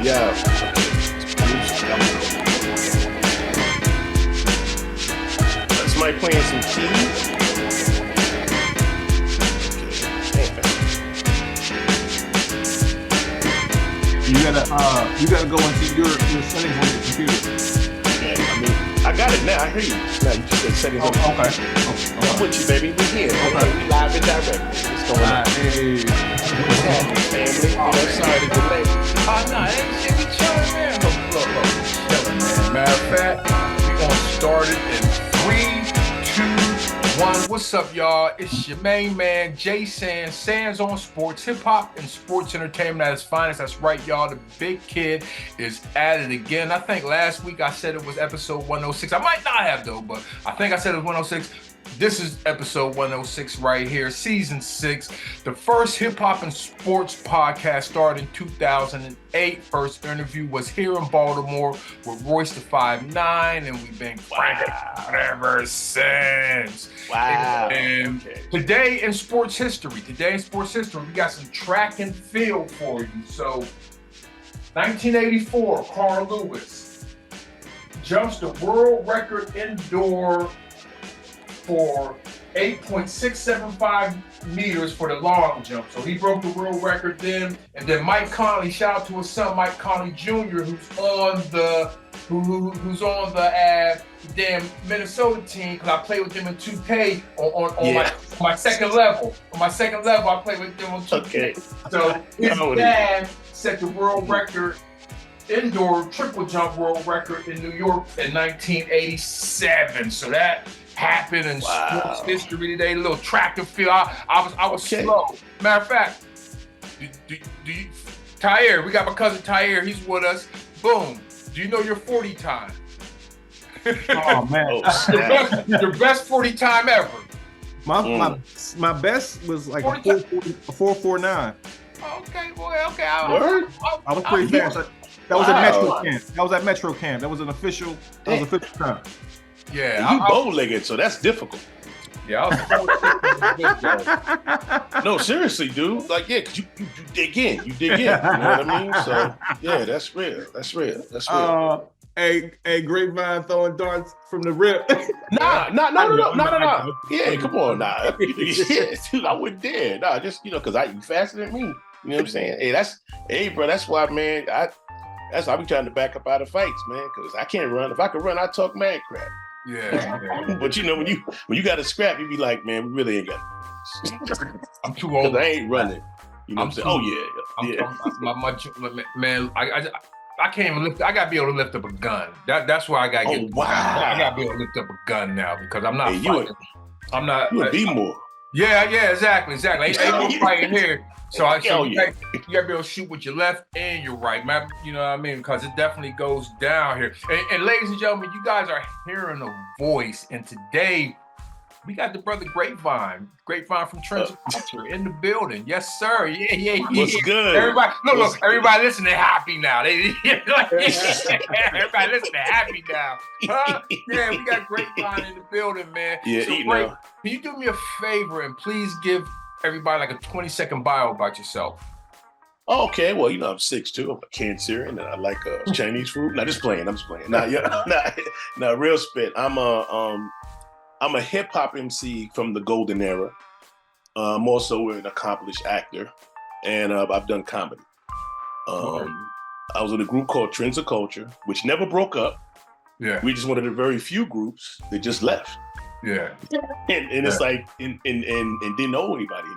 Yeah. Somebody playing some keys. You gotta go into your settings on your computer. Yeah, I mean, I got it now. I hear you. Now you just said settings. Okay. I'm with you, baby. We here. Okay. We live and direct. What's going on? Hey. What's happening, family? Sorry to delay. Oh, no, ain't shit. We chilling, man. Look. Chilling, man. Matter of fact, we gonna start it in 3, 2, 1. What's up, y'all? It's your main man, Jay Sands. Sands on Sports, hip hop and sports entertainment at its finest. That's right, y'all. The big kid is at it again. I think last week I said it was episode 106. I might not have, though, but I think I said it was 106. This is episode 106 right here, season 6. The first hip hop and sports podcast started in 2008. First interview was here in Baltimore with Royce the 5'9", and we've been cranking out ever since. Wow. And today in sports history, we got some track and field for you. So, 1984, Carl Lewis jumps the world record indoor for 8.675 meters for the long jump. So he broke the world record then. And then Mike Conley, shout out to his son Mike Conley Jr., who's on the damn Minnesota team, because I played with them in 2K on my second level. On my second level, I played with them on 2K. Okay. So his dad set the world record, indoor triple jump world record in New York in 1987. So that happened in sports history today. A little track and field. I was slow. Matter of fact, do you, Tahir, we got my cousin Tahir. He's with us. Boom. Do you know your 40 time? Oh man, your best 40 time ever. My best was like a 4.49. Okay, boy. Okay. I was pretty fast. That was at Metro Camp. That was an official. That was official time. Yeah, you bow-legged, so that's difficult. Yeah, no, seriously, dude. Like, yeah, cause you dig in. You dig in. You know what I mean? So, yeah, that's real. Hey, Grapevine throwing darts from the rip. Nah. Yeah, come on, nah. Yeah, dude, I wouldn't dare. Nah, just because you faster than me. You know what I'm saying? Hey, bro, that's why, man. That's why I be trying to back up out of fights, man. Because I can't run. If I could run, I'd talk mad crap. Yeah. But when you got to scrap, you be like, man, we really ain't got it. I'm too old. I ain't running. You know what I'm saying? Man, I can't even lift. I gotta be able to lift up a gun. That's where I gotta get. Wow. I gotta be able to lift up a gun now because I'm not fighting. I'm not. You would be more. Yeah, exactly. Ain't no fighting here. So you gotta be able to shoot with your left and your right, man. You know what I mean? Because it definitely goes down here. And ladies and gentlemen, you guys are hearing a voice. And today, we got the brother Grapevine from Trends of Culture in the building. Yes, sir. Yeah. What's good? Everybody, look, everybody listening happy now. Everybody listening happy now. Huh? Yeah, we got Grapevine in the building, man. Yeah, so, can you do me a favor and please give everybody like a 20-second bio about yourself? Okay, well, I'm 6'2". I'm a Cancerian, and I like Chinese food. Nah, just playing. I'm just playing. Nah, real spit. I'm a hip hop MC from the golden era. I'm also an accomplished actor, and I've done comedy. I was in a group called Trends of Culture, which never broke up. Yeah, we just one of the very few groups that just left. Yeah, and it's like and didn't owe anybody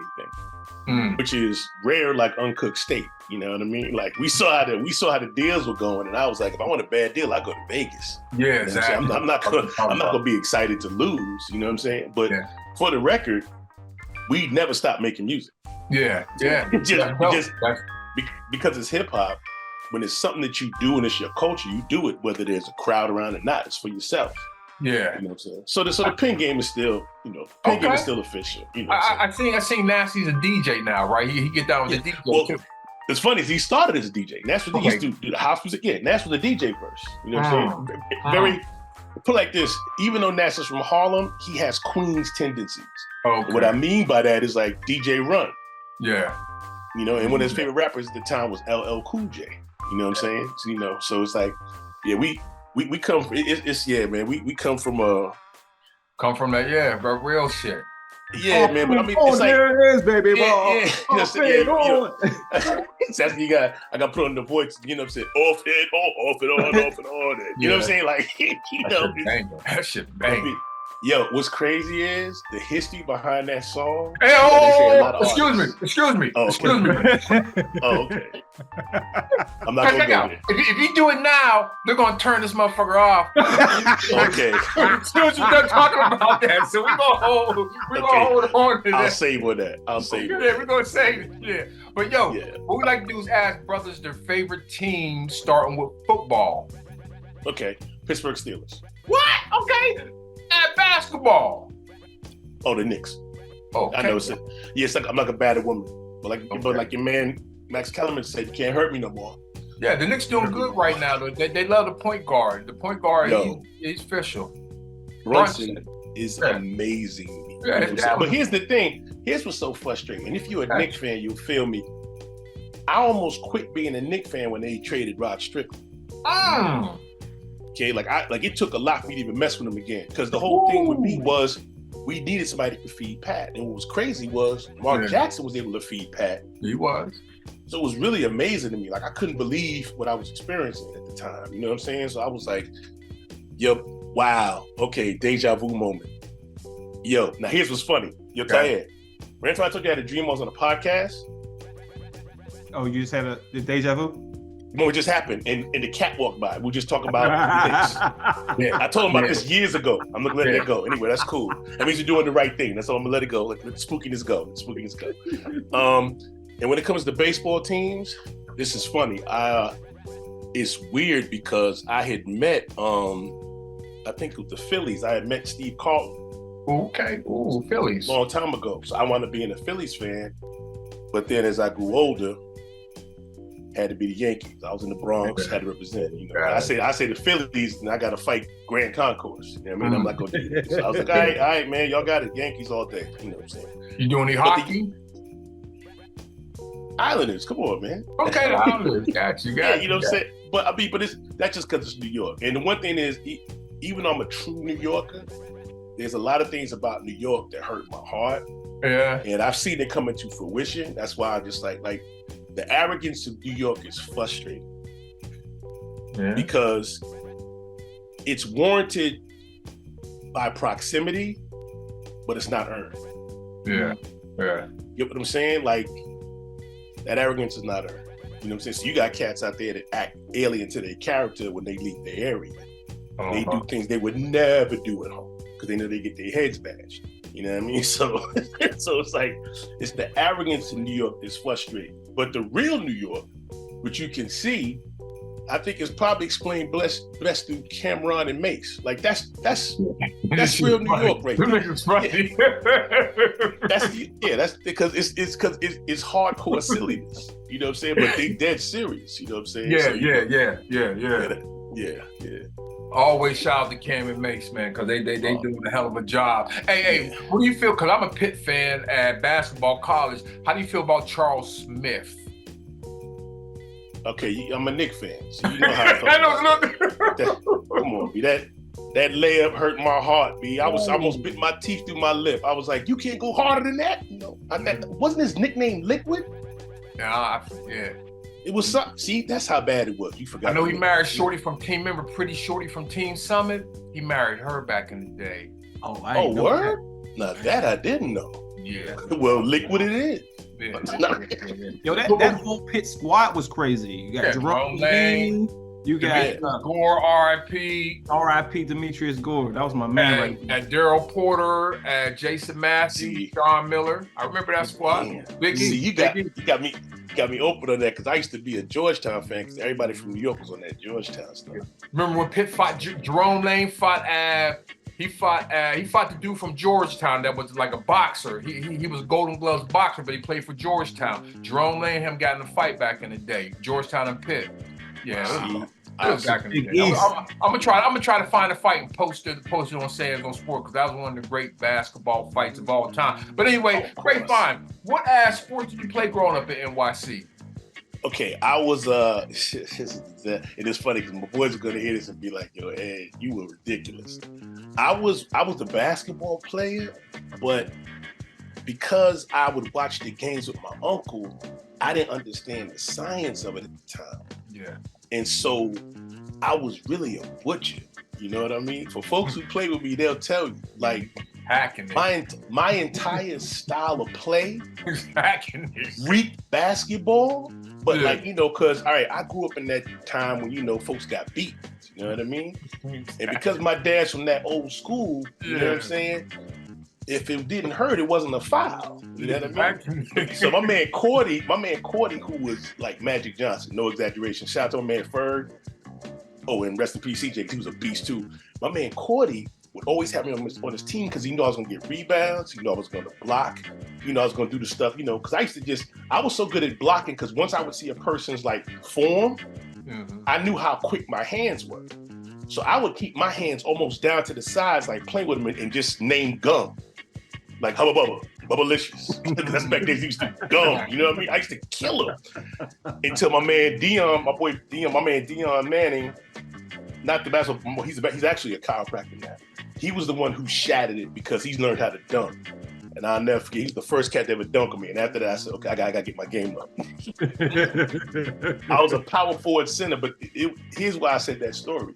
anything, which is rare, like uncooked steak. You know what I mean? Like we saw how the deals were going, and I was like, if I want a bad deal, I go to Vegas. Yeah, exactly. I'm not gonna be excited to lose. You know what I'm saying? But for the record, we never stopped making music. Yeah. just because it's hip hop. When it's something that you do and it's your culture, you do it whether there's a crowd around or not. It's for yourself. Yeah. You know what I'm saying? So the pin game is still, game is still official. You know I seen Nasty's a DJ now, right? He get down with the DJ too. It's funny, he started as a DJ. And that's what he used to do the house music. Yeah, Nash was a DJ first. You know what I'm saying? Very, put like this, even though Nash is from Harlem, he has Queens tendencies. Okay. What I mean by that is like DJ Run. Yeah. And one of his favorite rappers at the time was LL Cool J. You know what I'm saying? So, you know, so it's like, yeah, we come from it's yeah, man. We come from that, bro, real shit. Yeah, man, but I mean, oh, it's like, there it is, baby ball. yeah, you know, that's you got. I got put on the voice. You know, what I'm saying off it, off it, off it, on it. You know what I'm saying? Like, you know, that shit bang. Yo, what's crazy is the history behind that song. Hey, excuse me. Oh, okay. I'm not gonna go there. If you do it now, they're gonna turn this motherfucker off. Okay. As soon as you're done talking about that, so we're gonna hold on to that. I'll save on that. We're gonna save it. Yeah. But yo, what we like to do is ask brothers their favorite team, starting with football. Okay. Pittsburgh Steelers. What? Okay. At basketball. Oh, the Knicks. Oh, okay. I know. It's like I'm like a battered woman, but like your man Max Kellerman said, you can't hurt me no more. Yeah, the Knicks doing good right now. Though they love the point guard. The point guard, he's official. Brunson is amazing. Yeah, but here's the thing. Here's what's so frustrating. And if you're a Knicks fan, you'll feel me. I almost quit being a Knicks fan when they traded Rod Strickland. Okay, like it took a lot for me to even mess with him again. Because the whole thing with me was we needed somebody that could feed Pat. And what was crazy was Mark Jackson was able to feed Pat. He was. So it was really amazing to me. Like I couldn't believe what I was experiencing at the time. You know what I'm saying? So I was like, yo, wow, okay, deja vu moment. Yo, now here's what's funny. Yo, Tahir, remember I told you I had a dream I was on a podcast? Oh, you just had the deja vu? What just happened, and the cat walked by. We just talking about this. Yeah, I told him about this years ago. I'm gonna let it go. Anyway, that's cool. That means you're doing the right thing. That's all. I'm gonna let it go. Let spookiness go. Spookiness go. And when it comes to baseball teams, this is funny. It's weird because I had met, I think with the Phillies. I had met Steve Carlton. Okay. Ooh, Phillies. A long time ago. So I wound up being a Phillies fan. But then as I grew older, had to be the Yankees. I was in the Bronx, had to represent. You know, I say the Phillies, and I got to fight Grand Concourse. You know what I mean? I'm not gonna do that. So I was like, all right, man, y'all got it, Yankees all day. You know what I'm saying? You doing any hockey? Islanders, come on, man. Okay, the Islanders, got you. Yeah, you know what I'm saying? But I mean, that's just because it's New York. And the one thing is, even though I'm a true New Yorker, there's a lot of things about New York that hurt my heart. Yeah. And I've seen it come into fruition. That's why I just like the arrogance of New York is frustrating. Yeah. Because it's warranted by proximity, but it's not earned. Yeah. Yeah. You get what I'm saying? Like, that arrogance is not earned. You know what I'm saying? So you got cats out there that act alien to their character when they leave their area. They do things they would never do at home because they know they get their heads bashed. You know what I mean? So it's like, it's the arrogance in New York that's frustrating. But the real New York, which you can see, I think is probably explained best through Cameron and Mace. Like that's real New York right there. Funny. That's because it's hardcore silliness. You know what I'm saying? But they dead serious. You know what I'm saying? Yeah. Always shout out to Cam and Mace, man, because they doing a hell of a job. Hey, what do you feel? Because I'm a Pitt fan at basketball college. How do you feel about Charles Smith? Okay, I'm a Knicks fan, so you know how I feel. Come on, B. That layup hurt my heart, B. I almost bit my teeth through my lip. I was like, you can't go harder than that. You know, wasn't his nickname Liquid? Yeah. It was something. See, that's how bad it was. You forgot. I know he married Shorty from Team. Remember Pretty Shorty from Team Summit? He married her back in the day. Oh, word? Now that I didn't know. Yeah. Well, Liquid it is. Yeah. Yo, that whole Pitt squad was crazy. You got Jerome Lane. You got Gore, R.I.P. R.I.P. Demetrius Gore. That was my man. At Daryl Porter, Jason Massey, Sean Miller. I remember that squad. Vicky. See, you got me open on that because I used to be a Georgetown fan because everybody from New York was on that Georgetown stuff. Remember when Pitt fought Jerome Lane he fought the dude from Georgetown that was like a boxer. He was a Golden Gloves boxer, but he played for Georgetown. Jerome Lane and him got in a fight back in the day. Georgetown and Pitt. Yeah. Back in the day. I'm gonna try to find a fight and post it on Sands on Sport because that was one of the great basketball fights of all time. But anyway, Grapevine, what sport did you play growing up in NYC? Okay, I was it is funny because my boys are gonna hear this and be like, "Yo, Ed, you were ridiculous." I was a basketball player, but because I would watch the games with my uncle, I didn't understand the science of it at the time. Yeah. And so I was really a butcher. You know what I mean? For folks who play with me, they'll tell you, like, Hacking it. my entire style of play Hacking it. reeked basketball. But Yeah. like, cause all right, I grew up in that time when, folks got beat. You know what I mean? And because my dad's from that old school, you know what I'm saying? If it didn't hurt, it wasn't a foul. You know what I mean? So my man Cordy, who was like Magic Johnson, no exaggeration. Shout out to my man Ferg. Oh, and rest in peace, CJ, because he was a beast too. My man Cordy would always have me on his team because he knew I was going to get rebounds. He knew I was going to block. I was going to do the stuff, because I was so good at blocking because once I would see a person's like form, I knew how quick my hands were. So I would keep my hands almost down to the sides, like playing with them and just name gum. Like Hubba Bubba, Bubbalicious. That's back then, he used to gum, you know what I mean? I used to kill him. Until my man Dion, my man Dion Manning, not the basketball, he's actually a chiropractor now. He was the one who shattered it because he's learned how to dunk. And I'll never forget, he's the first cat to ever dunk on me. And after that, I said, okay, I gotta get my game up. I was a power forward center, but here's why I said that story.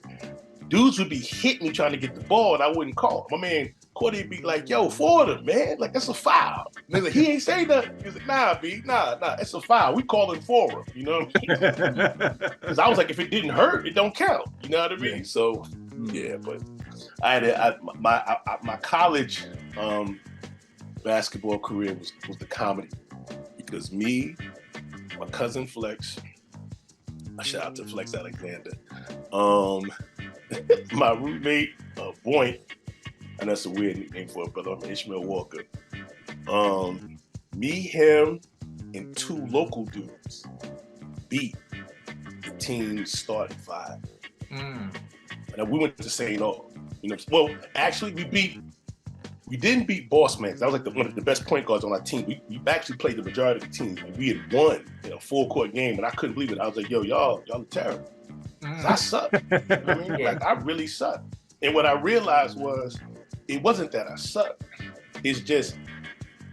Dudes would be hitting me trying to get the ball, and I wouldn't call. My man Cordy would be like, yo, Fordham, man, like, that's a foul. And he's like, he ain't say nothing. He's like, nah, B, nah, it's a foul. We calling for him, you know what I mean? Because I was like, if it didn't hurt, it don't count. You know what I mean? So, yeah, but my college basketball career was the comedy. Because me, my cousin Flex, I shout out to Flex Alexander, my roommate, Boynt, and that's a weird nickname for it, but I'm Ishmael Walker. Me, him, and two local dudes beat the team starting five. And we went to St. Aug. Well, actually, we didn't beat Boss Man. That was like one of the best point guards on our team. We actually played the majority of the team. We had won a full court game, and I couldn't believe it. I was like, yo, y'all are terrible. I suck. I mean, like, I really suck. And what I realized was, it wasn't that I sucked. It's just,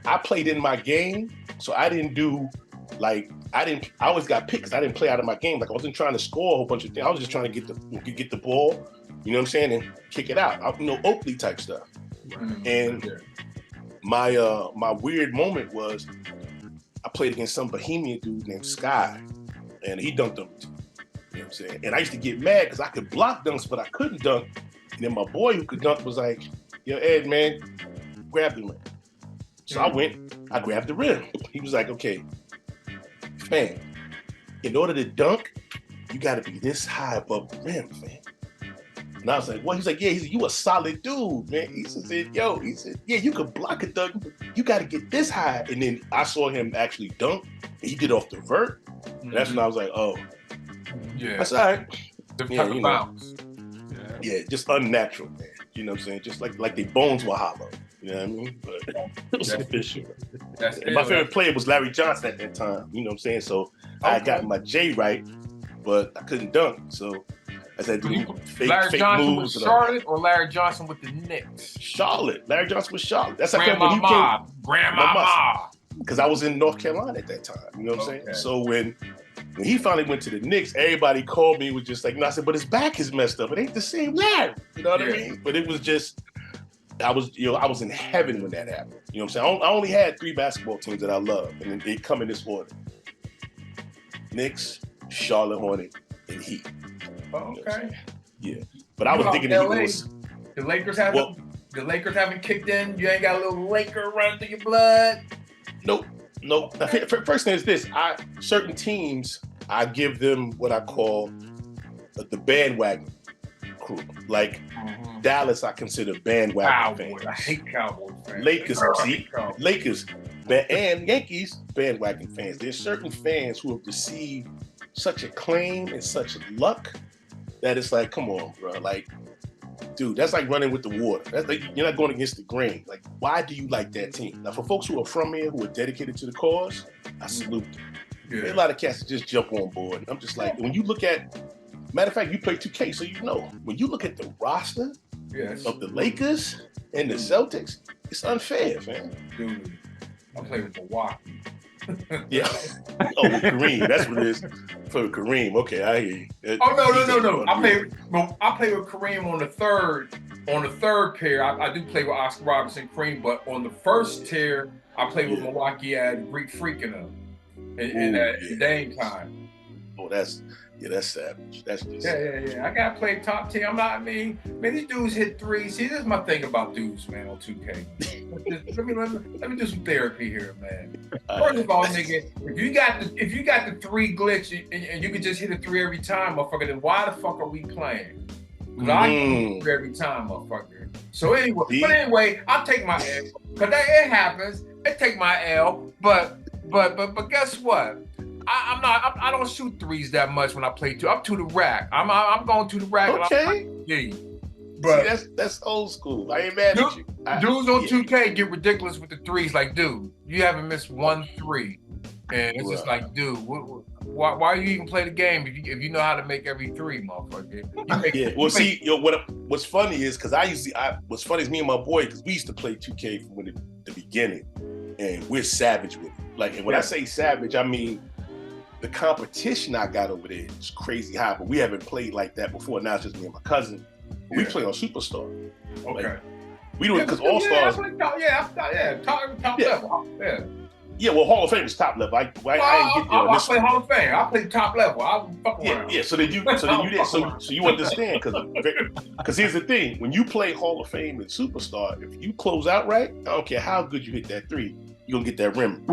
I played in my game, so I didn't do, like, I always got picked because I didn't play out of my game. Like, I wasn't trying to score a whole bunch of things. I was just trying to get the ball, you know what I'm saying, and kick it out. Oakley type stuff. And my weird moment was, I played against some Bohemian dude named Sky, and he dunked on me too. You know what I'm saying? And I used to get mad because I could block dunks, but I couldn't dunk. And then my boy who could dunk was like, yo, Ed, man, grab the rim. So I went, I grabbed the rim. He was like, okay, man, in order to dunk, you got to be this high above the rim, man. And I was like, what? He's like, yeah, you a solid dude, man. He said, yeah, you could block a dunk, but you got to get this high. And then I saw him actually dunk, and he did off the vert. And that's when I was like, oh. Yeah. That's all right. Different type of bounce. Yeah, just unnatural, man. You know what I'm saying? Just like their bones were hollow. You know what I mean? But it was official. My favorite player was Larry Johnson at that time. You know what I'm saying? So I got my J right, but I couldn't dunk. So I said, fake Johnson moves. With Charlotte or Larry Johnson with the Knicks? Charlotte. Larry Johnson with Charlotte. That's Grandma. Because I was in North Carolina at that time. You know what I'm saying? So when he finally went to the Knicks, everybody called me, was just like, I said, but his back is messed up. It ain't the same Larry. You know what I mean? But it was just, I was in heaven when that happened. You know what I'm saying? I only had 3 basketball teams that I loved, and they come in this order: Knicks, Charlotte Hornets, and Heat. Okay. Yeah. But I was thinking that he was. The Lakers haven't kicked in. You ain't got a little Laker running through your blood. Nope. First thing is this: certain teams, I give them what I call the bandwagon crew. Like Dallas, I consider bandwagon fans. I hate Cowboys fans. Lakers, and Yankees, bandwagon fans. There's certain fans who have received such acclaim and such luck that it's like, come on, bro. Like, dude, that's like running with the water. That's like, you're not going against the grain. Like, why do you like that team? Now, for folks who are from here, who are dedicated to the cause, I salute them. Yeah. There's a lot of cats that just jump on board. I'm just like, when you look at, matter of fact, you play 2K, so you know, when you look at the roster of the Lakers and the Celtics, it's unfair, man. Dude, I play with Milwaukee. Yeah. Oh, with Kareem. That's what it is. For Kareem. Okay, I hear you. Oh no. I play with Kareem on the third pair. I do play with Oscar Robertson, Kareem, but on the first tier, I play with Milwaukee at Greek Freak in them. In that Dame time. Oh, that's savage. That's just yeah. I gotta play top 10. Man, these dudes hit threes. See, this is my thing about dudes, man, on 2K. let me do some therapy here, man. First of all, nigga, if you got the three glitch and you can just hit a three every time, motherfucker, then why the fuck are we playing? Because I hit three every time, motherfucker. So anyway, I'll take my L. Because it happens. It take my L, but guess what? I don't shoot threes that much when I play two. I'm to the rack. I'm going to the rack. Okay. But see, that's old school. I ain't mad at you. Dudes on 2K get ridiculous with the threes. Like, dude, you haven't missed 1 3, and it's just like, dude, why you even play the game if you know how to make every three, motherfucker? What's funny is because what's funny is me and my boy, because we used to play 2K from the beginning, and we're savage with it. Like, and when I say savage, I mean the competition I got over there is crazy high, but we haven't played like that before. Now it's just me and my cousin. We play on Superstar. Okay. Like, we do it because All Stars. Top level. Yeah. Yeah, well, Hall of Fame is top level. I ain't get there. I play Hall of Fame. I play top level. I fuck around. Yeah. So you understand because here's the thing: when you play Hall of Fame and Superstar, if you close out right, I don't care how good you hit that three, you're gonna get that rim.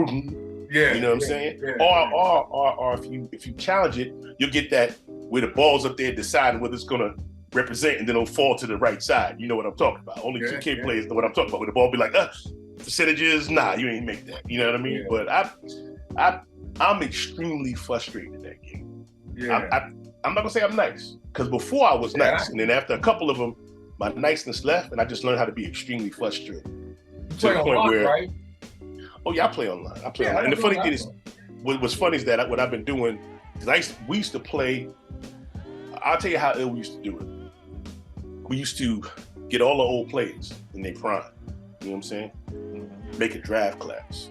Yeah, you know what I'm saying? Yeah. Or if you challenge it, you'll get that where the ball's up there deciding whether it's gonna represent, and then it'll fall to the right side. You know what I'm talking about? Only 2K players know what I'm talking about. Where the ball be like, percentages, nah, you ain't make that. You know what I mean? Yeah. But I'm extremely frustrated in that game. Yeah. I'm not gonna say I'm nice, because before I was nice, and then after a couple of them, my niceness left, and I just learned how to be extremely frustrated. You play online, right? Oh yeah, I play online. And the funny thing is, what's funny is that what I've been doing, because we used to play. I'll tell you how ill we used to do it. We used to get all the old players in their prime. You know what I'm saying? Make a draft class,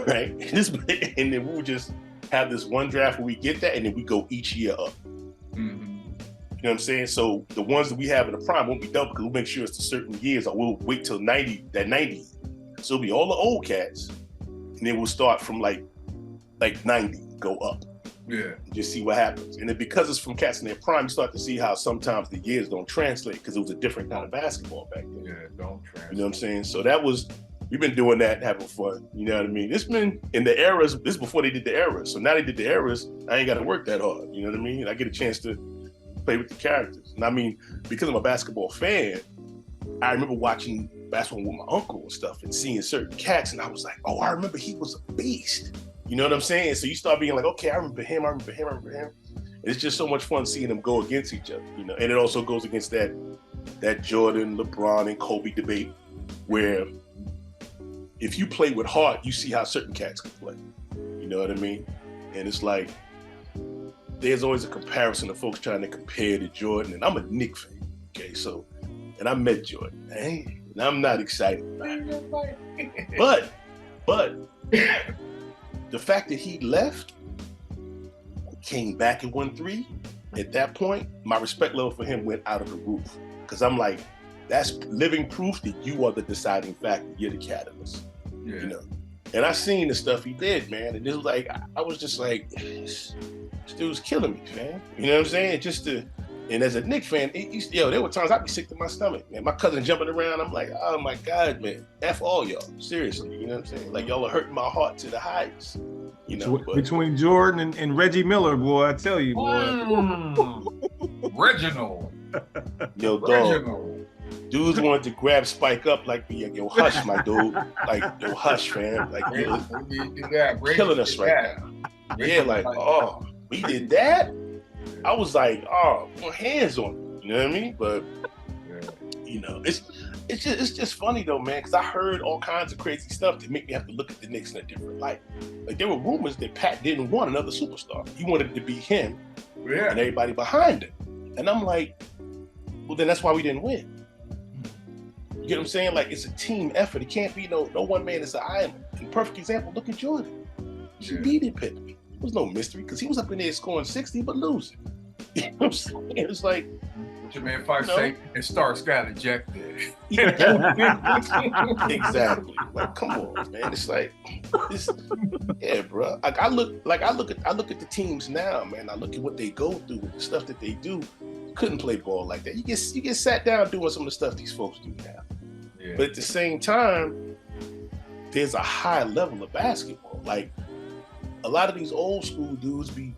right? And then we would just have this one draft where we get that, and then we go each year up. You know what I'm saying? So the ones that we have in the prime won't be double, because we'll make sure it's to certain years, or we'll wait till 90. So it'll be all the old cats, and then we'll start from like 90, go up. Yeah. Just see what happens. And then because it's from cats in their prime, you start to see how sometimes the years don't translate, because it was a different kind of basketball back then. Yeah, don't translate. You know what I'm saying? So we've been doing that, having fun. You know what I mean? It's been in the eras, this is before they did the eras. So now they did the eras, I ain't got to work that hard. You know what I mean? I get a chance to play with the characters. And I mean, because I'm a basketball fan, I remember watching basketball with my uncle and stuff and seeing certain cats, and I was like, oh, I remember he was a beast. You know what I'm saying? So you start being like, okay, I remember him. And it's just so much fun seeing them go against each other, you know. And it also goes against that Jordan, LeBron, and Kobe debate, where if you play with heart, you see how certain cats can play. You know what I mean? And it's like, there's always a comparison of folks trying to compare to Jordan, and I'm a Knick fan, okay? So, and I met Jordan, and I'm not excited about it. But the fact that he left, came back and won 3, at that point, my respect level for him went out of the roof. Because I'm like, that's living proof that you are the deciding factor. You're the catalyst. Yeah. You know? And I seen the stuff he did, man. And it was like, I was just like, this dude's killing me, man. You know what I'm saying? And as a Knicks fan, there were times I'd be sick to my stomach, man. My cousin jumping around, I'm like, oh my God, man. F all y'all. Seriously, you know what I'm saying? Like, y'all are hurting my heart to the highest. You know, between Jordan and Reggie Miller, boy, I tell you, boy. Reginald. Yo, dog. Dudes wanted to grab Spike up like, yo, hush, my dude. Like, yo, hush, fam. Like, yo, killing us right now. Yeah, like, oh, we did that? I was like, oh, put hands on him. You know what I mean? But, you know, it's just funny though, man, because I heard all kinds of crazy stuff that make me have to look at the Knicks in a different light. Like there were rumors that Pat didn't want another superstar. He wanted it to be him Yeah. and everybody behind him. And I'm like, well, then that's why we didn't win. You get what I'm saying? Like it's a team effort. It can't be no one man is an island. And perfect example, look at Jordan. He needed Pitt. There was no mystery because he was up in there scoring 60 but losing. You know what I'm saying? It's like Jermaine Fife say, and Starks got ejected. Exactly. Like, come on, man. It's like, yeah, bro. Like I look at the teams now, man. I look at what they go through, the stuff that they do. Couldn't play ball like that. You get sat down doing some of the stuff these folks do now. Yeah. But at the same time, there's a high level of basketball. Like a lot of these old school dudes be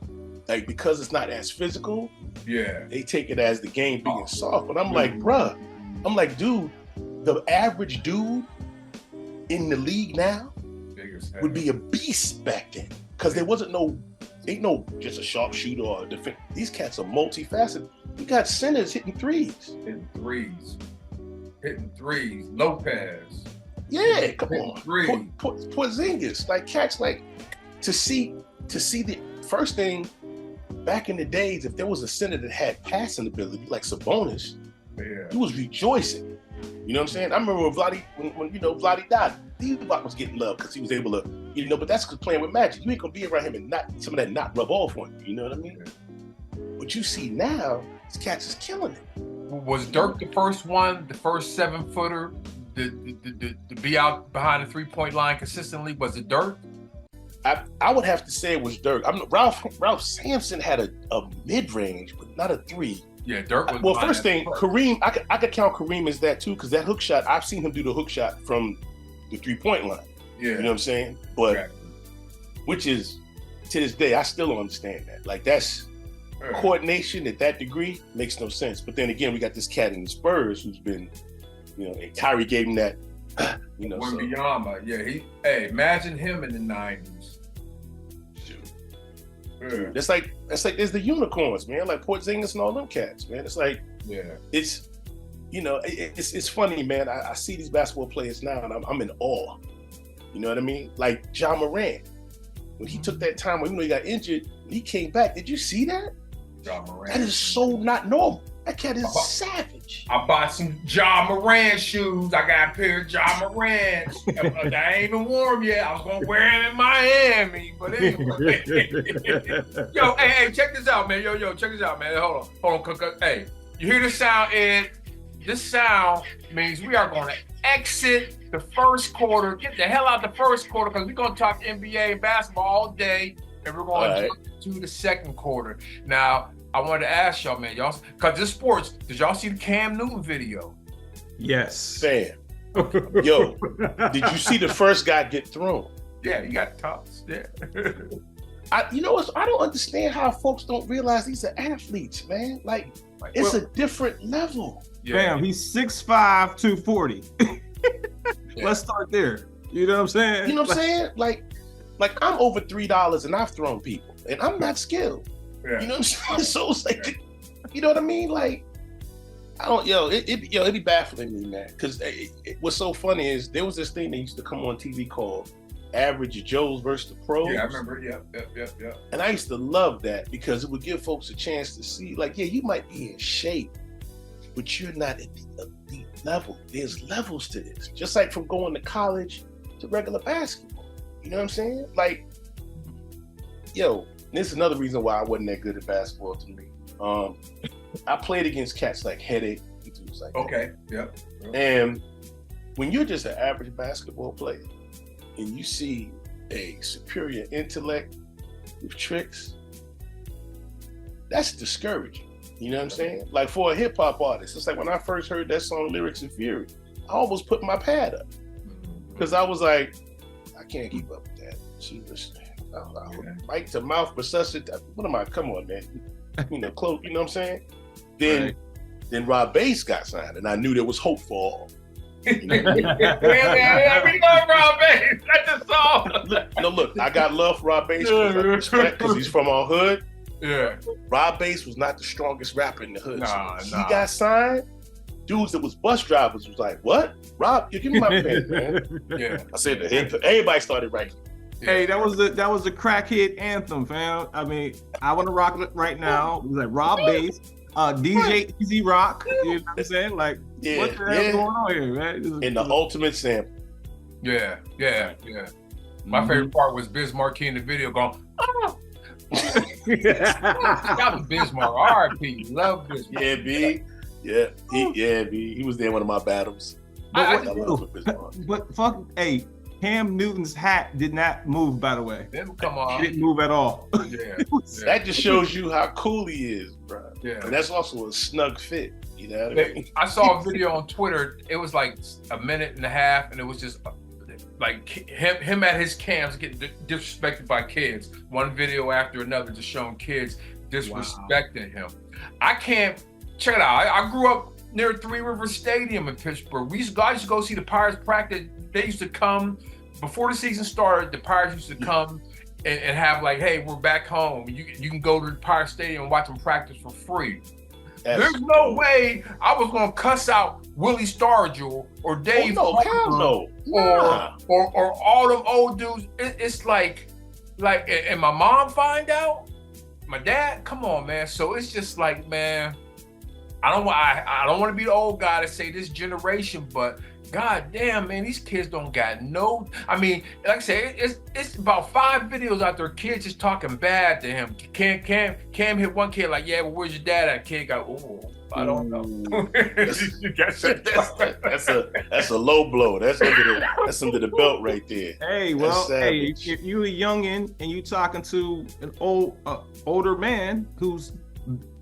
like, because it's not as physical, they take it as the game being soft. But I'm like, bruh, dude, the average dude in the league now would be a beast back then. Because there wasn't ain't no just a sharpshooter or a defense. These cats are multifaceted. You got centers hitting threes. Hitting threes. Lopez. Yeah, come on. Porzingis. Like cats like to see the first thing back in the days, if there was a center that had passing ability, like Sabonis, he was rejoicing. You know what I'm saying? I remember when Vlade died, D-Block was getting love because he was able to, but that's because playing with Magic. You ain't gonna be around him and not some of that not rub off on you. You know what I mean? What you see now, these cats is killing it. Was Dirk the first one, the first 7-footer to be out behind the 3-point line consistently? Was it Dirk? I would have to say it was Dirk. Ralph Sampson had a mid-range, but not a 3. Yeah, Dirk was. Well, first thing, Kareem, I could count Kareem as that too, because that hook shot, I've seen him do the hook shot from the 3-point line. Yeah. You know what I'm saying? But which is, to this day, I still don't understand that. Like that's coordination at that degree makes no sense. But then again, we got this cat in the Spurs who's been, and Kyrie gave him that, Wembanyama, imagine him in the 90s. Dude, it's like there's the unicorns, man. Like Porzingis and all them cats, man. It's like, it's, it's funny, man. I see these basketball players now, and I'm in awe. You know what I mean? Like Ja Morant, when he took that time, even though he got injured, when he came back, did you see that? Ja Morant. That is so not normal. That cat is savage. I bought some Ja Morant shoes. I got a pair of Ja Morant. I ain't even wore them yet. I was gonna wear them in Miami, but anyway. Yo, hey, check this out, man. Yo, check this out, man. Hold on. Hey, you hear this sound, Ed? This sound means we are going to exit the first quarter. Get the hell out the first quarter because we're going to talk NBA and basketball all day, and we're going to jump to the second quarter. Now, I wanted to ask y'all, man, because this sports, did y'all see the Cam Newton video? Yes. Sam. Yo, did you see the first guy get thrown? Yeah, he got tossed. Yeah. I don't understand how folks don't realize these are athletes, man. Like it's a different level. Yeah. Damn, he's 6'5", 240. Let's start there. You know what I'm saying? You know what I'm saying? Like I'm over $3 and I've thrown people, and I'm not skilled. Yeah. You know what I'm saying? So it's like, you know what I mean? Like, I don't, it'd be baffling me, man. Because what's so funny is there was this thing that used to come on TV called Average Joes versus the Pros. Yeah, I remember. Yeah. And I used to love that because it would give folks a chance to see, like, you might be in shape, but you're not at the elite level. There's levels to this. Just like from going to college to regular basketball. You know what I'm saying? Like, this is another reason why I wasn't that good at basketball to me. I played against cats like Headache and dudes like that. Yep. And when you're just an average basketball player and you see a superior intellect with tricks, that's discouraging. You know what I'm saying? Like for a hip hop artist, it's like when I first heard that song Lyrics and Fury, I almost put my pad up because I was like, I can't keep up with that. Mic to mouth, but such. What am I? Come on, man. Close. You know what I'm saying? Then Rob Bass got signed, and I knew there was hope for all. You know? We love Rob Bass. That's the song. Look. I got love for Rob Bass because he's from our hood. Yeah. Rob Bass was not the strongest rapper in the hood. He got signed. Dudes that was bus drivers was like, "What? Rob, you give me my pen, man." Yeah. I said, everybody started writing. Hey, that was the crackhead anthem, fam. I mean, I want to rock it right now. It was like Rob Bass, DJ Easy Rock. You know what I'm saying? Like, what the hell's going on here, man? In the ultimate sample. Yeah. My favorite part was Biz Markie in the video going, oh. Shout out to Bismarck, R.I.P. Love Bismarck. Yeah, B. Yeah, B. He was there in one of my battles. But fuck, hey, Cam Newton's hat did not move, by the way. Come on. It didn't move at all. Yeah. That just shows you how cool he is, bro. Yeah. And that's also a snug fit. You know what I mean? I saw a video on Twitter. It was like a minute and a half, and it was just like him at his cams getting disrespected by kids. One video after another, just showing kids disrespecting him. I can't check it out. I grew up near Three Rivers Stadium in Pittsburgh. I used to go see the Pirates practice. They used to come before the season started. The Pirates used to come and have like, hey, we're back home. You can go to the Pirates Stadium and watch them practice for free. There's no way I was gonna cuss out Willie Stargell or Dave or all them old dudes. It's like, and my mom find out, my dad. Come on, man. So it's just like, man, I don't want to be the old guy to say this generation, but god damn, man, these kids don't got no. I mean, like I say, it's about 5 videos out there, kids just talking bad to him. Cam hit one kid like, yeah, well, where's your dad at? Kid got, oh, I don't know. That's a low blow. That's under the belt right there. Hey, well, hey, if you a youngin and you talking to an older man who's,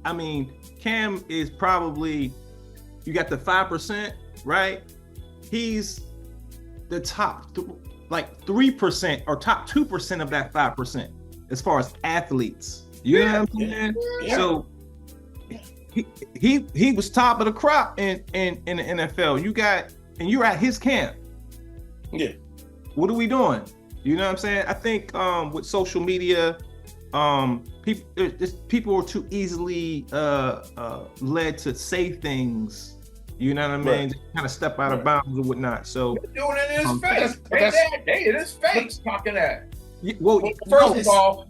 I mean, Cam is probably, you got the 5%, right? He's the top, 3% or top 2% of that 5% as far as athletes. You know what I'm saying? Yeah. So he was top of the crop in the NFL. You're at his camp. Yeah. What are we doing? You know what I'm saying? I think with social media, people are too easily led to say things. You know what I mean? Right. Just kind of step out of bounds and whatnot. So doing it in his face. They in his face talking that. Well, first of all,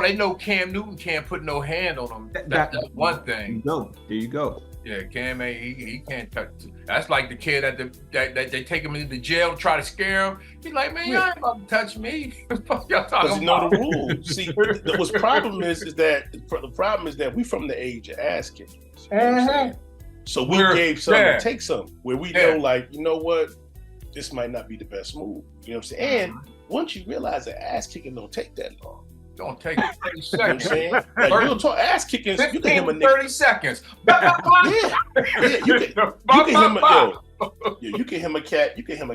they know Cam Newton can't put no hand on him. That's one thing. There you go. Yeah, Cam he can't touch. That's like the kid that they take him into jail to try to scare him. He's like, man, y'all ain't about to touch me. What y'all talking about? Because you know the rules. See, the problem is that we from the age of ass kicking. You know what I'm saying? So we gave some to take some where we know, like, you know what, this might not be the best move. You know what I'm saying? And once you realize that ass kicking don't take that long. Don't take 30 seconds. You know what I'm saying? Like, you'll talk ass kicking. 15 to 30 seconds. You can hem a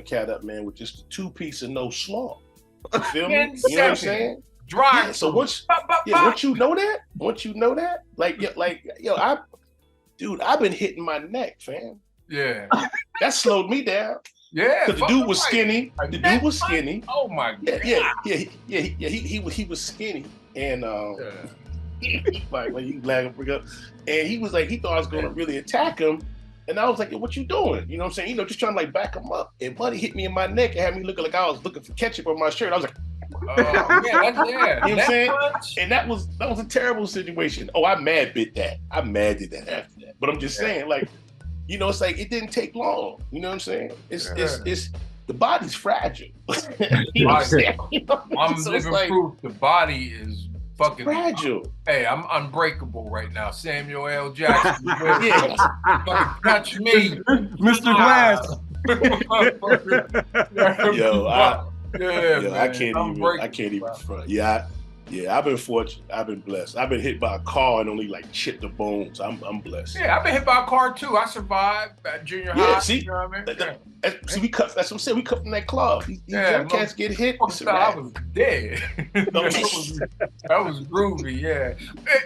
cat up, man, with just a 2-piece and no slaw. You feel me? You know what I'm saying? Dry. Yeah, so once you know that, I've been hitting my neck, fam. Yeah. That slowed me down. Yeah. Because the dude was skinny. Oh my god. He was skinny. And like when you lag him up. And he was like, he thought I was gonna really attack him. And I was like, what you doing? You know what I'm saying? You know, just trying to like back him up. And Buddy hit me in my neck and had me looking like I was looking for ketchup on my shirt. I was like, you know what I'm saying? And that was a terrible situation. Oh, I mad did that after that. But I'm just saying, like, you know, it's like it didn't take long. You know what I'm saying? It's the body's fragile. You know what I'm saying? I'm living proof the body is fucking fragile. Hey, I'm unbreakable right now. Samuel L. Jackson. Fucking touch me. Mr. Glass. I can't even front. Yeah, I've been fortunate. I've been blessed. I've been hit by a car and only like chipped the bones. I'm blessed. Yeah, I've been hit by a car too. I survived at junior high. See, you know what I mean? See, we cut. That's what I'm saying. We cut from that club. These young cats get hit. I was dead. that was groovy. Yeah.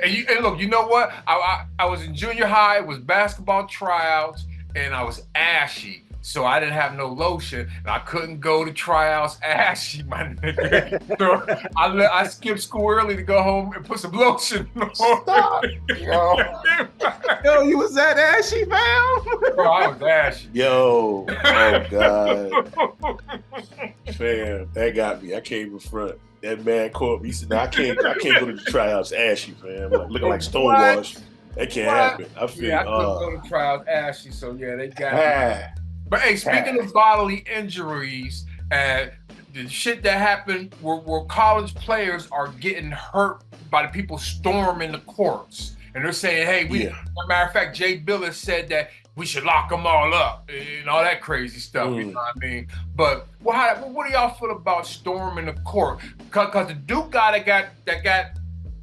And look, you know what? I was in junior high. It was basketball tryouts, and I was ashy. So I didn't have no lotion, and I couldn't go to tryouts ashy, my nigga. So I skipped school early to go home and put some lotion on. Stop. Yo, you was that ashy, fam? Bro, I was ashy. Yo, oh God. Fam, that got me. I can't even front. That man called me. He said, "No, I can't go to the tryouts ashy, fam. Like, looking like What? stonewashed. That can't happen." I feel. Yeah, I couldn't go to trials ashy, so yeah, they got me. Ah, But hey, speaking of bodily injuries, the shit that happened where college players are getting hurt by the people storming the courts. And they're saying, hey, as a matter of fact, Jay Billis said that we should lock them all up and all that crazy stuff, you know what I mean? But what do y'all feel about storming the court? Because the Duke guy that got,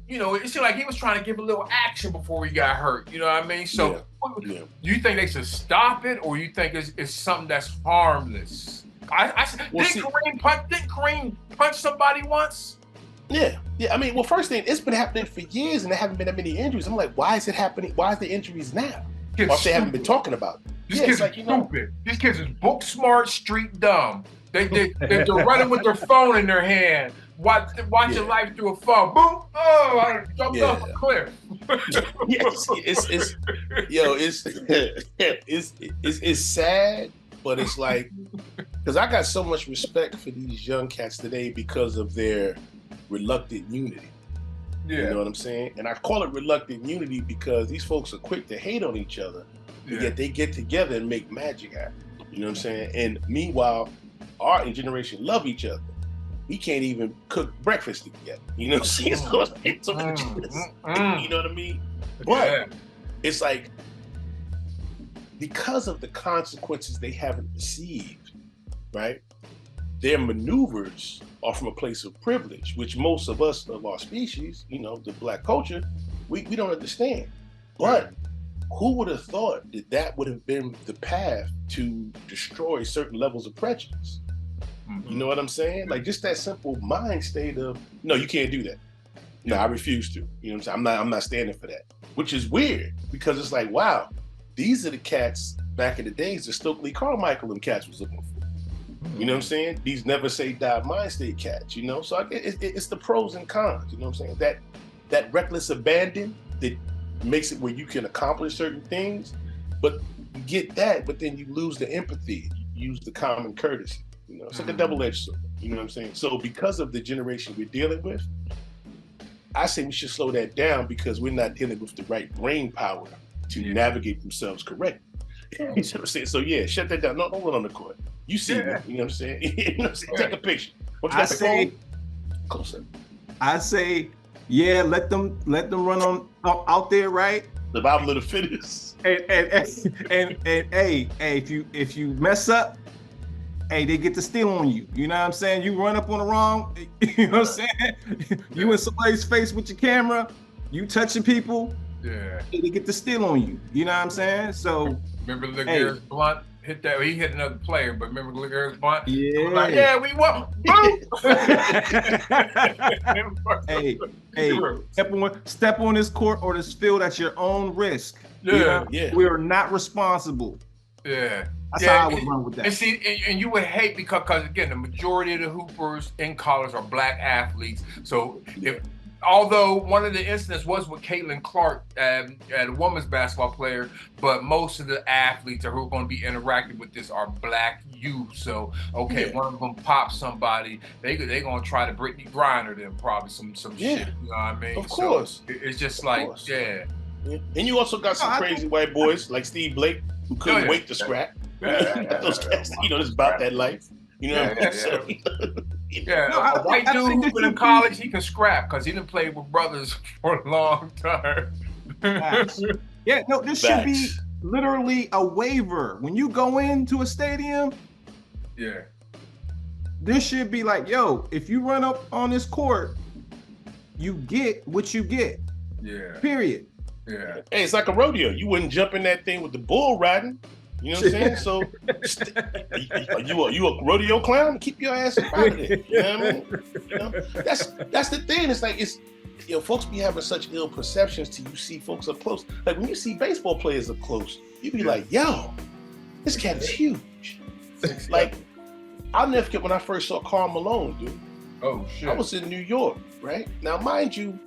you know, it seemed like he was trying to give a little action before he got hurt, you know what I mean? So do you think they should stop it, or you think it's something that's harmless? Didn't Kareem punch somebody once? Yeah. I mean, well, first thing, it's been happening for years, and there haven't been that many injuries. I'm like, why is it happening? Why is the injuries now? Or if they haven't been talking about it. These kids are stupid. These kids is book smart, street dumb. They're running with their phone in their hand, watching life through a phone. Boom! Oh, I jumped off a cliff. It's sad, but it's like, because I got so much respect for these young cats today because of their reluctant unity. You know what I'm saying? And I call it reluctant unity because these folks are quick to hate on each other, yet they get together and make magic happen. You know what I'm saying? And meanwhile, our generation love each other. We can't even cook breakfast together. You know what I'm saying? So you know what I mean? But it's like, because of the consequences they haven't received, right? Their maneuvers are from a place of privilege, which most of us of our species, you know, the black culture, we don't understand. But who would have thought that would have been the path to destroy certain levels of prejudice? You know what I'm saying? Like, just that simple mind state of, no, you can't do that. No, I refuse to. You know what I'm saying? I'm not standing for that. Which is weird, because it's like, wow, these are the cats back in the days that Stokely Carmichael and cats was looking for. You know what I'm saying? These never say die mind state cats, you know? So it's the pros and cons, you know what I'm saying? That reckless abandon that makes it where you can accomplish certain things, but you get that, but then you lose the empathy, you use the common courtesy, you know? It's like a double-edged sword, you know what I'm saying? So because of the generation we're dealing with, I say we should slow that down, because we're not dealing with the right brain power to navigate themselves correctly. You know what I'm saying? So yeah, shut that down. No, don't run on the court. You see me, you know what I'm saying? You know what I'm saying? Take a picture. I say, yeah, let them run on out there, right? Survival of the fittest. And hey, if you mess up, hey, they get to steal on you. You know what I'm saying? You run up on the wrong, you know what I'm saying? You in somebody's face with your camera, you touching people, they get to steal on you. You know what I'm saying? So remember LeGarrette Blunt hit that? He hit another player, but remember LeGarrette Blunt? Yeah. Like, yeah, we won. Hey, step on this court or this field at your own risk. Yeah. We are not responsible. Yeah. That's how I would run with that. And see, and you would hate because again, the majority of the hoopers in college are black athletes. So although one of the incidents was with Caitlin Clark, a women's basketball player, but most of the athletes who are going to be interacting with this are black youth. So one of them pops somebody, they're going to try to Brittany Griner them, probably some shit. You know what I mean? Of course. So it's just like, And you also got some crazy white boys like Steve Blake who couldn't wait to scrap. Those cats, you know, it's about that life. You know what I mean? A white dude who's been in college, he can scrap because he didn't play with brothers for a long time. This should be literally a waiver. When you go into a stadium, this should be like, yo, if you run up on this court, you get what you get. Yeah. Period. Yeah. Hey, it's like a rodeo. You wouldn't jump in that thing with the bull riding. You know what I'm saying? So, you a rodeo clown? Keep your ass out of there. You know what I mean? You know? That's the thing. It's like folks be having such ill perceptions till you see folks up close. Like when you see baseball players up close, you be like, yo, this cat is huge. Like, I'll never forget when I first saw Karl Malone, dude. Oh shit! I was in New York, right? Now, mind you,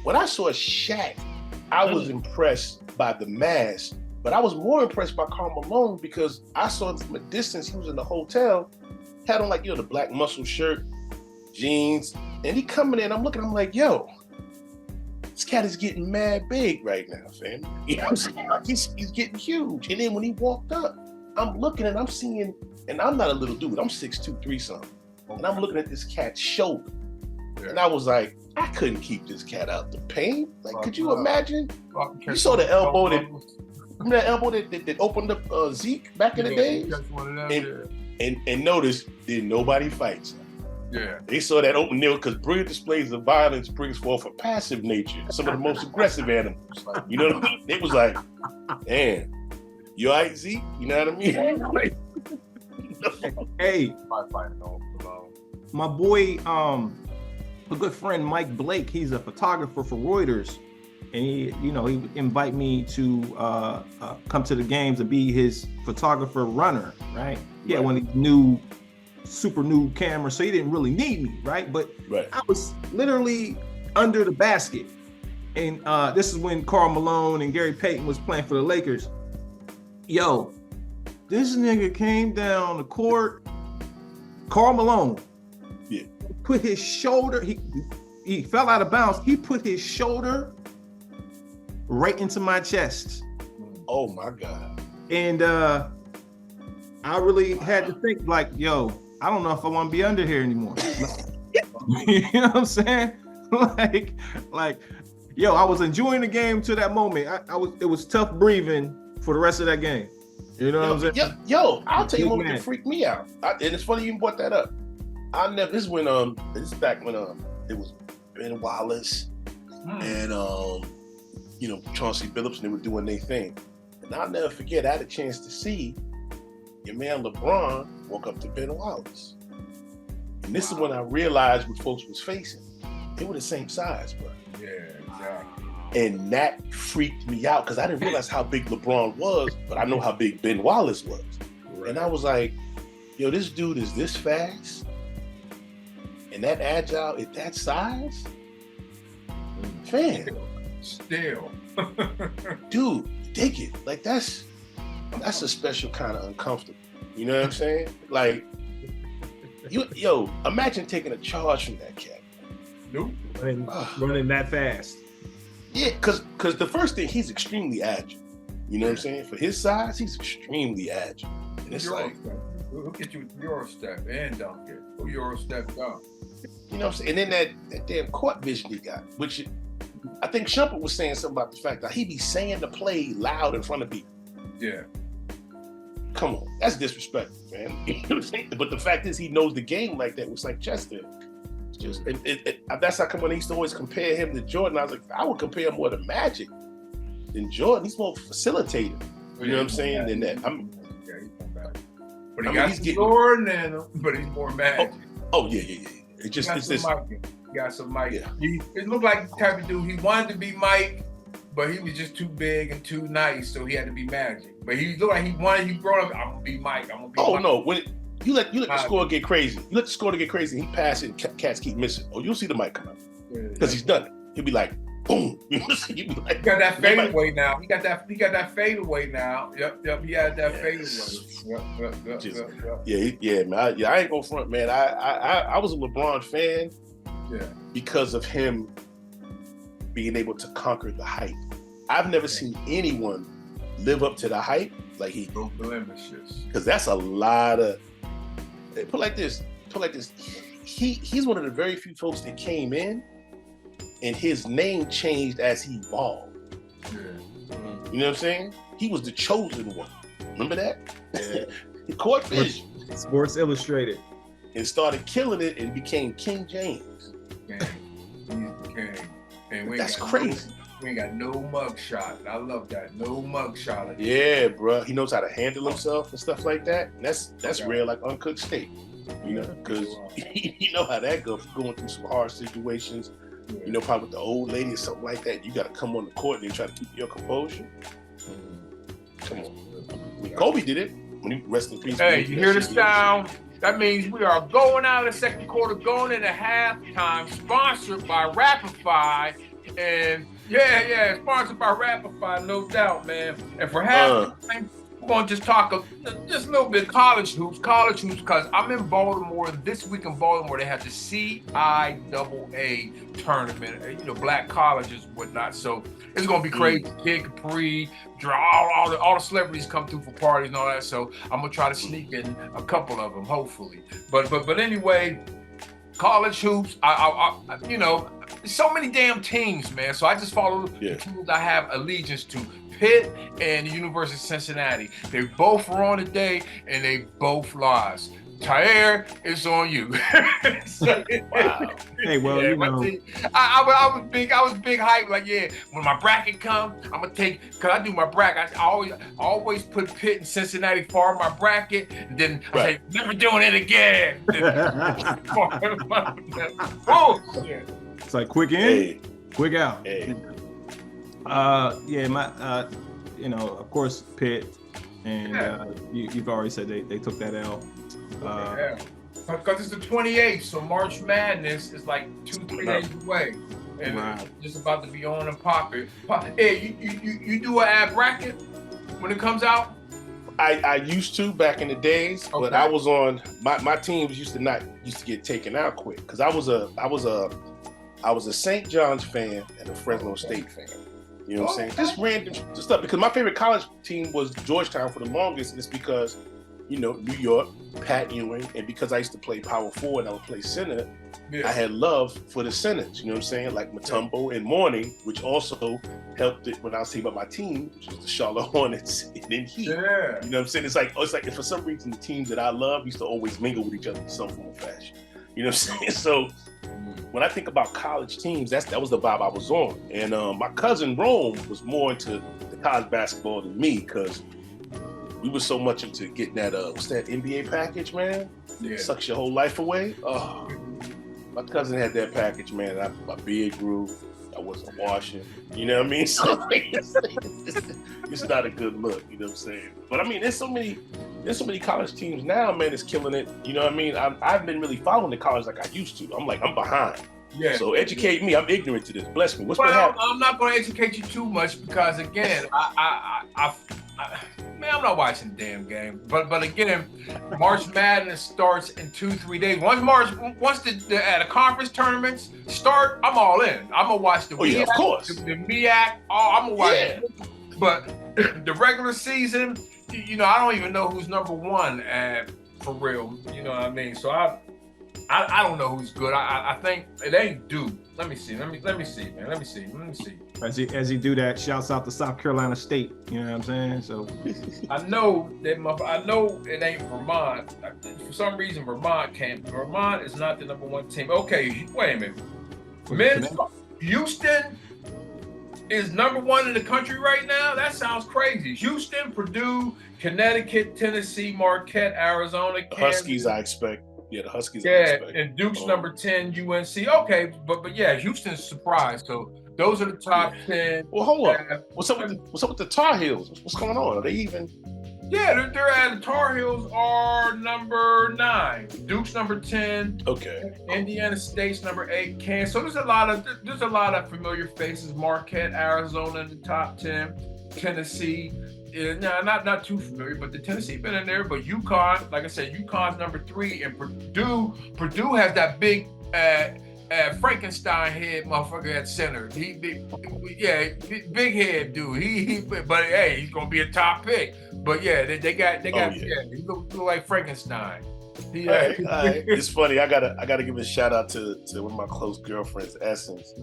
when I saw Shaq, I was impressed by the mass. But I was more impressed by Karl Malone because I saw him from a distance. He was in the hotel, had on the black muscle shirt, jeans, And he coming in, I'm looking, I'm like, yo, this cat is getting mad big right now, fam. You know what I'm saying? Like he's getting huge. And then when he walked up, I'm looking and I'm seeing, and I'm not a little dude, I'm 6'2", 3 something. And I'm looking at this cat's shoulder. Yeah. And I was like, I couldn't keep this cat out the paint. Like, could you imagine? You saw the elbow that opened up Zeke back in the days? And notice, did nobody fights. Yeah. They saw that open nail because brilliant displays of violence brings forth a passive nature, some of the most aggressive animals. You know what I mean? It was like, damn, you all right, Zeke? You know what I mean? Hey, my boy, a good friend, Mike Blake, he's a photographer for Reuters. And he invite me to come to the games and be his photographer runner, right? Yeah, when he super new camera, so he didn't really need me, right? But I was literally under the basket. And this is when Karl Malone and Gary Payton was playing for the Lakers. Yo, this nigga came down the court, Karl Malone, put his shoulder, he fell out of bounds, he put his shoulder right into my chest. Oh my God. And I really had to think like, yo, I don't know if I want to be under here anymore. You know what I'm saying? like, yo, I was enjoying the game to that moment. It was tough breathing for the rest of that game. You know what I'm saying? Yo, I'll tell you a moment that freaked me out. And it's funny you brought that up. This is back when it was Ben Wallace and Chauncey Billups, and they were doing their thing. And I'll never forget, I had a chance to see your man LeBron walk up to Ben Wallace. And this is when I realized what folks was facing. They were the same size, bro. Yeah, exactly. And that freaked me out because I didn't realize how big LeBron was, but I know how big Ben Wallace was. Right. And I was like, yo, this dude is this fast and that agile at that size? Fam. Still. Dude, dig it. Like that's a special kind of uncomfortable. You know what I'm saying? Like, imagine taking a charge from that cat. Nope. Running that fast. Yeah, because the first thing, he's extremely agile. You know what I'm saying? For his size, he's extremely agile. And it's like, look at you with Euro step and dunk it. Euro step down. You know what I'm saying? And then that damn court vision he got, which I think Shumpert was saying something about the fact that he be saying the play loud in front of people. Yeah. Come on, that's disrespectful, man. You know what I'm saying? But the fact is, he knows the game like that. It's like Chester. It's just that's how come when I used to always compare him to Jordan. I was like, I would compare him more to Magic than Jordan. He's more facilitated. You know what I'm saying? Than that. He's more Magic. But he's Jordan in him, but he's more Magic. Oh yeah. It's this. He got some Mike. Yeah. It looked like the type of dude, he wanted to be Mike, but he was just too big and too nice, so he had to be Magic. But he looked like he brought up, I'm gonna be Mike. Mike. No, when you let the score get crazy, he pass it, and cats keep missing. Oh, you'll see the Mike come out because he's done it. He'll be like, boom. He got that fadeaway now. He got that fadeaway now. Yep. He had that fadeaway. Yep. Yeah, man. I ain't gonna front, man. I was a LeBron fan. Yeah. Because of him being able to conquer the hype. I've never seen anyone live up to the hype like he. No blemishes. Because that's a lot of. Put like this. He's one of the very few folks that came in, and his name changed as he evolved. Yeah. You know what I'm saying? He was the chosen one. Remember that? Yeah. He caught vision. Sports Illustrated. And started killing it and became King James. He's the king. And that's crazy. We ain't got no mug shot. I love that. No mug shot. Yeah, bro. He knows how to handle himself and stuff like that. And that's rare, like uncooked steak. You know, because you know how that goes. Going through some hard situations. Yeah. You know, probably with the old lady or something like that. You got to come on the court and try to keep your composure. Come on. Kobe did it when he rested in peace. Hey, you hear the sound? That means we are going out of the second quarter, going into halftime, sponsored by Rapify. And yeah, sponsored by Rapify, no doubt, man. And for halftime, we're gonna just talk just a little bit college hoops, because I'm in Baltimore this week. In Baltimore, they have the CIAA tournament, black colleges and whatnot. So it's gonna be crazy. Kid Capri, all the celebrities come through for parties and all that. So I'm gonna try to sneak in a couple of them, hopefully. But anyway, college hoops. So many damn teams, man. So I just follow the teams I have allegiance to. Pitt and the University of Cincinnati. They both were on today and they both lost. Tahir, it's on you. Wow. Hey, well, I was big hype. Like, yeah, when my bracket come, I'm gonna take, cause I do my bracket. I always put Pitt and Cincinnati far in my bracket, and then I say, never doing it again. Oh, shit. It's like quick in, quick out. Hey. Of course, Pitt, and you've already said they took that L. Because it's the 28th, so March Madness is like 2-3 days away, and it's just about to be on and popping. Hey, you do an ad bracket when it comes out? I used to back in the days, but I was on my teams used to get taken out quick because I was a St. John's fan and a Fresno State fan. You know what I'm saying? Just random stuff. Because my favorite college team was Georgetown for the longest. And it's because, New York, Pat Ewing, and because I used to play power forward and I would play center, I had love for the centers. You know what I'm saying? Like Mutombo and Mourning, which also helped it when I was talking about my team, which was the Charlotte Hornets and then Heat. Yeah. You know what I'm saying? It's like for some reason the teams that I love used to always mingle with each other in some form or fashion. You know what I'm saying? So when I think about college teams, that was the vibe I was on. And my cousin Rome was more into the college basketball than me because we were so much into getting that what's that NBA package, man? Yeah. Sucks your whole life away. Oh, my cousin had that package, man. My beard grew. I wasn't washing. You know what I mean? So it's not a good look. You know what I'm saying? But I mean, there's so many college teams now, man. It's killing it. You know what I mean? I've been really following the college like I used to. I'm behind. Yeah. So educate me. I'm ignorant to this. Bless me. What's going to happen? I'm not going to educate you too much because again, I'm not watching the damn game. But again, March Madness starts in 2-3 days. Once the conference tournaments start, I'm all in. I'm gonna watch the MEAC, of course. the MEAC. I'm gonna watch it. But the regular season, I don't even know who's number one for real. You know what I mean? So I don't know who's good. I think it ain't Duke. Let me see, man. Let me see. As you do that, shouts out to South Carolina State. You know what I'm saying? So I know it ain't Vermont. For some reason, Vermont can't. Vermont is not the number one team. Okay, wait a minute. Houston is number one in the country right now? That sounds crazy. Houston, Purdue, Connecticut, Tennessee, Marquette, Arizona, Kansas. Huskies, I expect. Yeah, the Huskies. Yeah, and Duke's number 10, UNC. Okay, but yeah, Houston's surprised. So those are the top 10. Well, hold on. What's up with the Tar Heels? What's going on? Are they even? Yeah, they're at the Tar Heels are number 9. Duke's number 10. Okay. Indiana State's number 8. Kansas. So there's a lot of familiar faces. Marquette, Arizona in the top 10. Tennessee. No, not too familiar, but the Tennessee been in there. But UConn, like I said, UConn's number 3, and Purdue has that big Frankenstein head motherfucker at center. Big head dude. But hey, he's gonna be a top pick. But yeah, they got he look like Frankenstein. It's funny. I gotta give a shout out to one of my close girlfriends, Essence.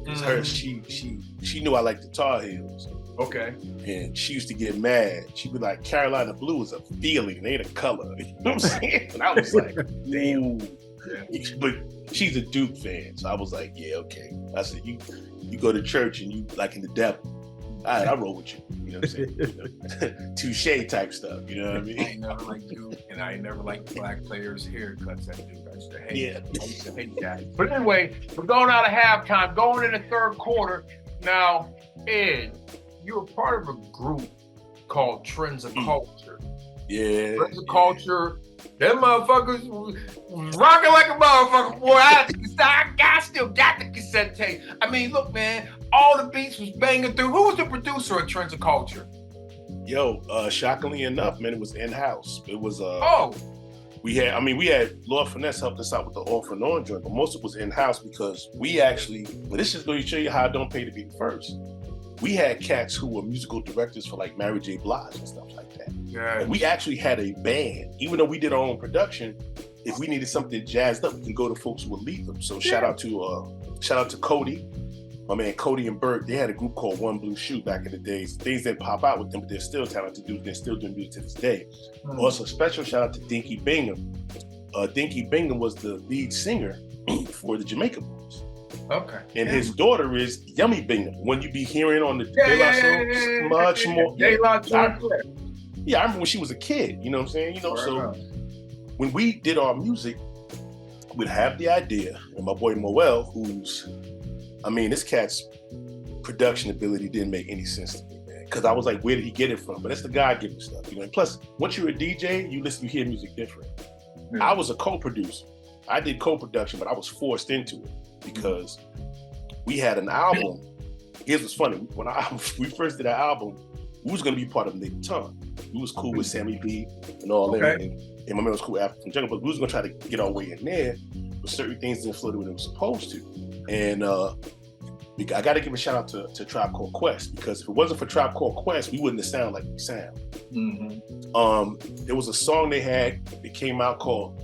It's her. She knew I liked the Tar Heels. Okay. And she used to get mad. She'd be like, Carolina Blue is a feeling, it ain't a color. You know what I'm saying? And I was like, damn. Yeah. But she's a Duke fan. So I was like, yeah, okay. I said, you go to church and you like in the devil. All right, I roll with you. You know what I'm saying? Touche type stuff. You know what I mean? I ain't never liked Duke, and I ain't never liked black players' haircuts at Duke. I used to hate it. I used to hate that. But anyway, we're going out of halftime, going in the third quarter. Now, Ed, you're a part of a group called Trends of Culture. Yeah. Trends of Culture. Them motherfuckers rocking like a motherfucker, boy. I still got the cassette tape. I mean, look, man, all the beats was banging through. Who was the producer of Trends of Culture? Shockingly enough, man, it was in-house. It was Oh, we had Lord Finesse helped us out with the off and on joint, but most of it was in-house because we actually, but this is going to show you how I don't pay to be first. We had cats who were musical directors for like Mary J. Blige and stuff like that. yeah. And we actually had a band, even though we did our own production. If we needed something jazzed up, we can go to folks who would lead them. So shout out to Cody, my man Cody and Bert. They had a group called One Blue Shoe back in the days. Things didn't pop out with them, but they're still talented dudes. They're still doing music to this day. Also, special shout out to Dinky Bingham. Dinky Bingham was the lead singer for the Jamaica Boys. Okay. And his daughter is Yummy Bingham. When you be hearing on the De La Soul, much more. I remember when she was a kid. You know what I'm saying? So when we did our music, we'd have the idea, and my boy Moel, this cat's production ability didn't make any sense to me, man. Because I was like, where did he get it from? But it's the God-given stuff, And plus, once you're a DJ, you hear music different. Yeah. I was a co-producer. I did co-production, but I was forced into it because we had an album. Here's what's funny. When we first did our album, we was gonna be part of Native Tongue. We was cool with Sammy B and all that. And my man was cool with African Jungle, but we was gonna try to get our way in there, but certain things didn't flow the way they were supposed to. And I gotta give a shout out to Tribe Called Quest, because if it wasn't for Tribe Called Quest, we wouldn't have sounded like we sound. Mm-hmm. There was a song they had, it came out called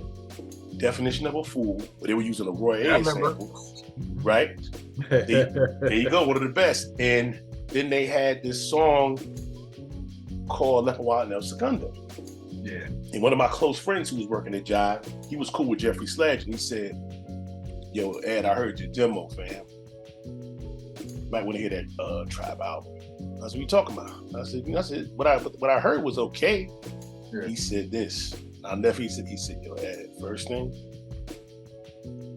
Definition of a Fool, but they were using a Roy A sample, right? There you go, one of the best. And then they had this song called Left Wild El Segundo. Yeah. And one of my close friends who was working at Jive, he was cool with Jeffrey Sledge, and he said, "Yo, Ed, I heard your demo, fam. Might want to hear that Tribe album." I said, "What you talking about?" I said, what I heard was okay. Yeah. He said this. He said, "Yo, Ed, first thing,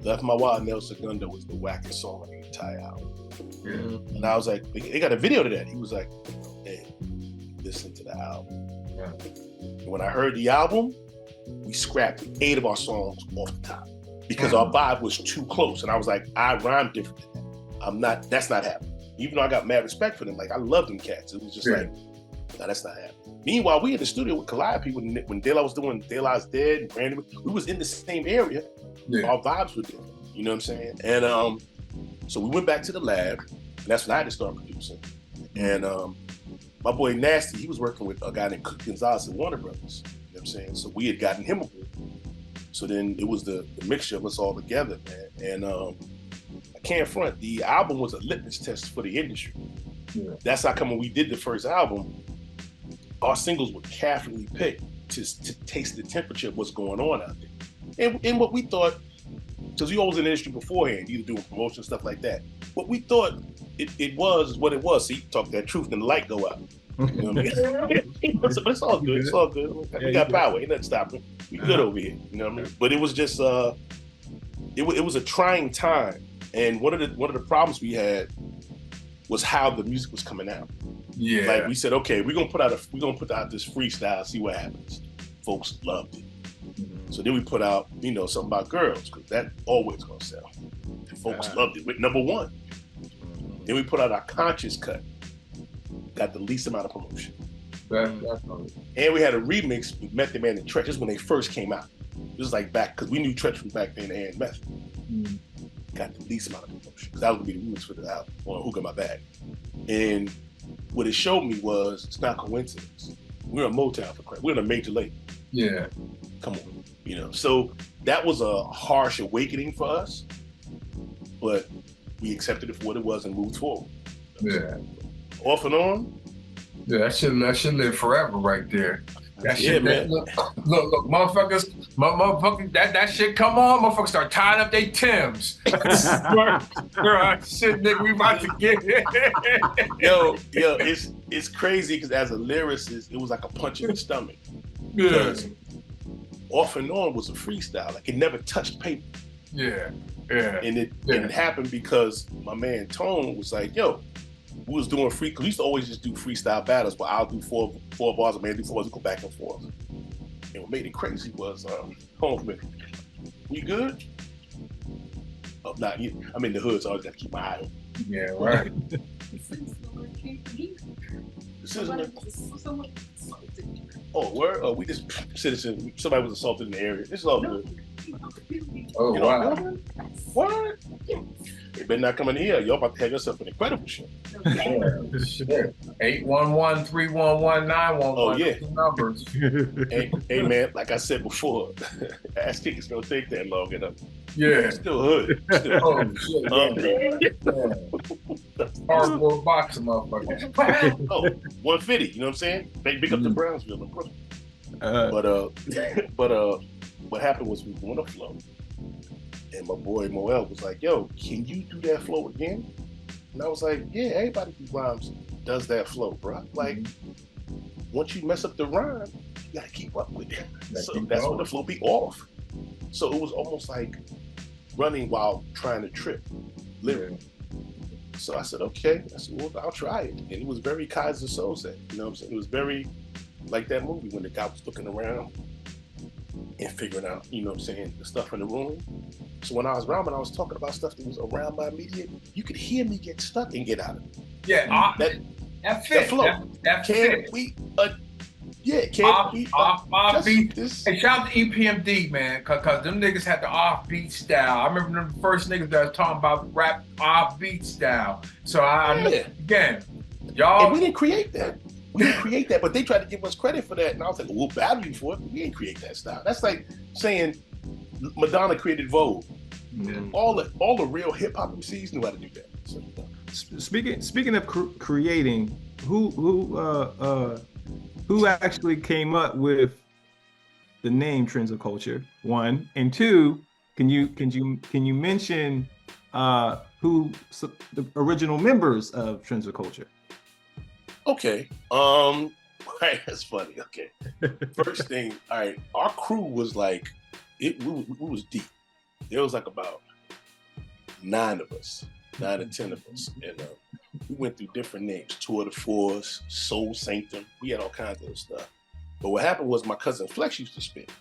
Left My Wild and El Segundo was the wackest song on the entire album." Yeah. And I was like, they got a video to that. He was like, "Hey, listen to the album." Yeah. And when I heard the album, we scrapped 8 of our songs off the top because our vibe was too close. And I was like, I rhyme different than that. That's not happening. Even though I got mad respect for them, like I love them cats. It was just like, no, that's not happening. Meanwhile, we in the studio with Calliope when De La was doing De La's Dead and Brandon, we was in the same area. Yeah. Our vibes were different. You know what I'm saying? And so we went back to the lab, and that's when I had to start producing. And my boy Nasty, he was working with a guy named Cook Gonzalez at Warner Brothers. You know what I'm saying? So we had gotten him aboard. So then it was the mixture of us all together, man. And I can't front, the album was a litmus test for the industry. Yeah. That's how come when we did the first album, our singles were carefully picked to taste the temperature of what's going on out there. And what we thought, because we always in the industry beforehand, either doing promotion, stuff like that. What we thought it was what it was. So you talk that truth and the light go out. You know what I mean? But it's all good. It's all good. We got power. Ain't nothing stopping. We good over here. You know what I mean? But it was just it was a trying time. And one of the problems we had was how the music was coming out. Yeah. Like we said, okay, we're gonna put out this freestyle, see what happens. Folks loved it. So then we put out, something about girls, because that always gonna sell. And folks loved it with number 1. Then we put out our conscious cut. Got the least amount of promotion. And we had a remix with Method Man and Tretch. This is when they first came out. This was like back, because we knew Tretch from back then and Method. Got the least amount of promotion, because that was gonna be the remix for the album on Who Got My Bag. And what it showed me was, it's not coincidence. We're a Motown, for crap. We're in a major label. Yeah. Come on. So that was a harsh awakening for us, but we accepted it for what it was and moved forward. Yeah. Off and on. Yeah, that should live forever right there. That shit, man. Look, motherfuckers, that shit come on, motherfuckers start tying up their Timbs. Shit, nigga, we about to get it. Yo, it's crazy because as a lyricist, it was like a punch in the stomach. Because Off and On was a freestyle, like it never touched paper. Yeah. And it happened because my man Tone was like, yo, we was doing because we used to always just do freestyle battles, but I'll do four bars, a man do 4 bars, we go back and forth. And what made it crazy was, hold on for a minute. We good? Oh, not you. I'm in the hood, so I always got to keep my eye on. Yeah, right. Oh, word? Oh, we just citizen. Somebody was assaulted in the area. It's all good. Oh, You wow. know, what? You better not come in here. Y'all about to have yourself an incredible show. Yeah, shit. 811-311-911. Oh, yeah. Numbers. Hey, man, like I said before, ass kickers don't take that long enough. Yeah. Still hood. Still Oh, hood. shit. Yeah. Hardcore boxing, motherfucker. Oh, 150, you know what I'm saying? Big up to Brownsville in Brooklyn. But what happened was we were doing a flow, and my boy Moel was like, "Yo, can you do that flow again?" And I was like, "Yeah, everybody who rhymes does that flow, bro. Like, once you mess up the rhyme, you gotta keep up with it. So that's when the flow be off. So it was almost like running while trying to trip, literally. So I said, okay. I said, well, I'll try it. And it was very Kaiser Soze. You know what I'm saying? It was very like that movie when the guy was looking around and figuring out, you know what I'm saying, the stuff in the room. So when I was rhyming, I was talking about stuff that was around my immediate. You could hear me get stuck and get out of it. Yeah, that fit. flow. That can fit. we? Can we? Offbeat. This? Hey, shout out to EPMD, man, cause them niggas had the offbeat style. I remember them first niggas that was talking about rap offbeat style. So I know, again, y'all. And we didn't create that. But they tried to give us credit for that. And I was like, we'll battle you for it. We didn't create that style. That's like saying Madonna created Vogue. Yeah. All the real hip hop MCs knew how to do that. So, Speaking of creating, who actually came up with the name Trends of Culture? One, and two, can you mention who the original members of Trends of Culture? Okay. Right, that's funny. Okay. First thing, all right, our crew was like, we was deep. There was like about 9 or 10 of us. And we went through different names, Tour de Force, Soul Sanctum. We had all kinds of stuff. But what happened was my cousin Flex used to spit.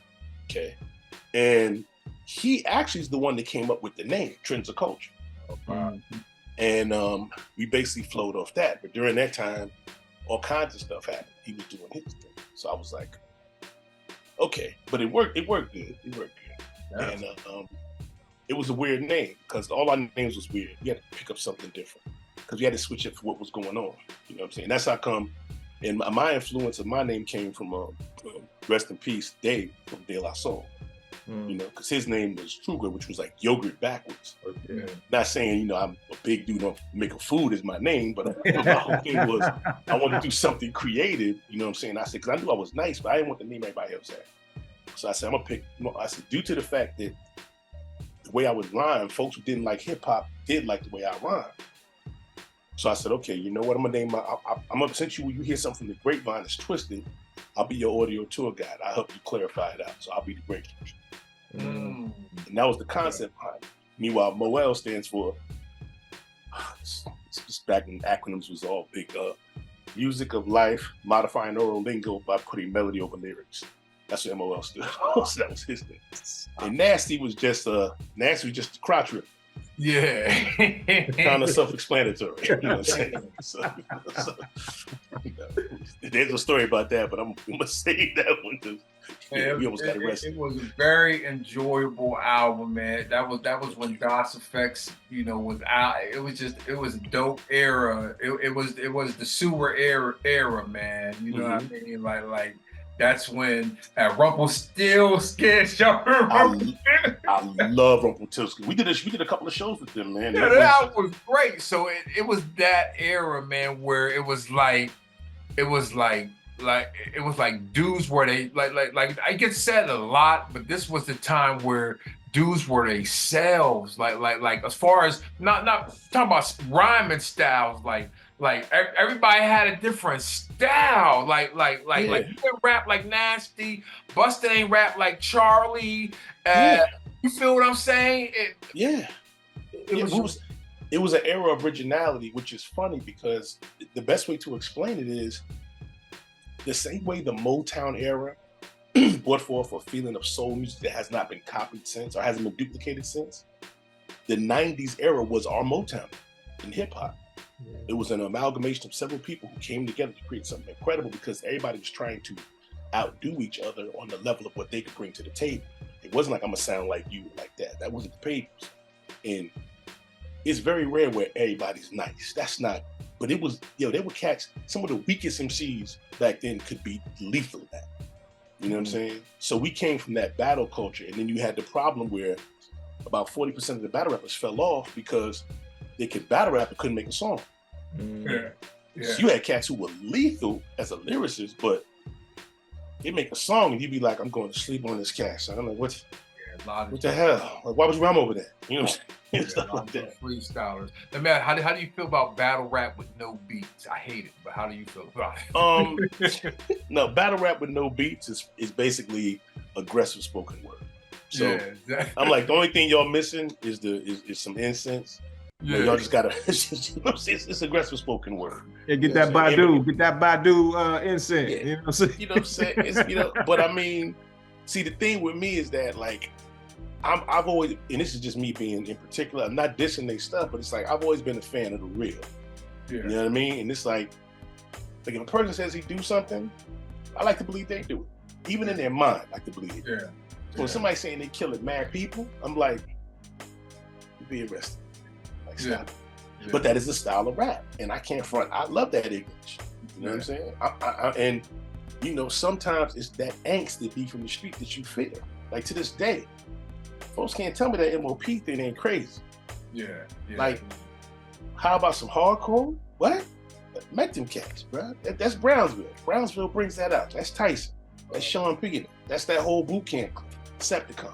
Okay. And he actually is the one that came up with the name, Trends of Culture. And we basically flowed off that. But during that time, all kinds of stuff happened. He was doing his thing. So I was like, okay. But it worked good. Yeah. And it was a weird name because all our names was weird. We had to pick up something different because we had to switch it for what was going on. You know what I'm saying? That's how come. And my influence of my name came from rest in peace, Dave from De La Soul. You know, because his name was Truger, which was like yogurt backwards. Okay. Not saying, you know, I'm a big dude, don't make a food is my name, but my whole thing was I wanted to do something creative. You know what I'm saying? I said, because I knew I was nice, but I didn't want the name everybody else had. So I said, I'm gonna pick. I said, due to the fact that the way I would rhyme, folks who didn't like hip hop did like the way I rhyme. So I said, okay, you know what? I'm gonna name I'm gonna, since you hear something from the Grapevine that's twisted, I'll be your audio tour guide. I'll help you clarify it out. So I'll be the Grapevine. And that was the concept behind it. Meanwhile, MOL stands for, back when acronyms was all big, Music of Life, Modifying Oral Lingo by Putting Melody Over Lyrics. That's what MOL stood for. So that was his thing. And Nasty was just a crotch rip. Yeah. Kind of self-explanatory. You know what I'm saying? So, you know, there's a story about that, but I'm gonna save that one because we almost got arrested. It was a very enjoyable album, man. That was when DOS Effects, you know, was out. It was a dope era. It was the sewer era, man. You know what I mean? Like that's when Rumpelstiltskin show. I love Rumpelstiltskin. We did a couple of shows with them, man. Yeah, that was great. So it was that era, man, where it was like dudes were they like I get said a lot, but this was the time where dudes were themselves. Like as far as not talking about rhyming styles, like everybody had a different style. Like you didn't rap like Nasty, Busta ain't rap like Charlie. You feel what I'm saying? It was an era of originality, which is funny because the best way to explain it is the same way the Motown era brought forth a feeling of soul music that has not been copied since or hasn't been duplicated since. The 90s era was our Motown in hip hop. It was an amalgamation of several people who came together to create something incredible because everybody was trying to outdo each other on the level of what they could bring to the table. It wasn't like I'm gonna sound like you like that. That wasn't the papers. And it's very rare where everybody's nice. That's not, but it was, they would catch some of the weakest MCs back then could be lethal at that. You know what I'm saying? So we came from that battle culture, and then you had the problem where about 40% of the battle rappers fell off because they could battle rap but couldn't make a song. Yeah. So you had cats who were lethal as a lyricist, but they make a song and you'd be like, I'm going to sleep on this cat. So I'm like, what the hell? Like, why was Ram over there? You know what I'm saying? Stuff like that. Freestylers. Now, man, how do you feel about battle rap with no beats? I hate it, but how do you feel about it? No, battle rap with no beats is basically aggressive spoken word. So exactly. I'm like, the only thing y'all missing is some incense. Yeah. Y'all just gotta, it's aggressive spoken word. Yeah, get that Badu incense. Yeah. You know what I'm saying? You know what I'm saying? It's, but I mean, see, the thing with me is that, like, I've always, and this is just me being in particular, I'm not dissing their stuff, but it's like, I've always been a fan of the real. Yeah. You know what I mean? And it's like if a person says he do something, I like to believe they do it. Even in their mind, I like to believe it. Yeah. So when somebody's saying they killing mad people, I'm like, you be arrested. Like, stop. Yeah. But that is the style of rap, and I can't front. I love that English. You know what I'm saying? And sometimes it's that angst that be from the street that you feel. Like, to this day, folks can't tell me that MOP thing ain't crazy. Yeah. Like, how about some hardcore? What? Make them cats, bro. That's Brownsville. Brownsville brings that out. That's Tyson. That's Sean Piggott. That's that whole boot camp, Decepticon.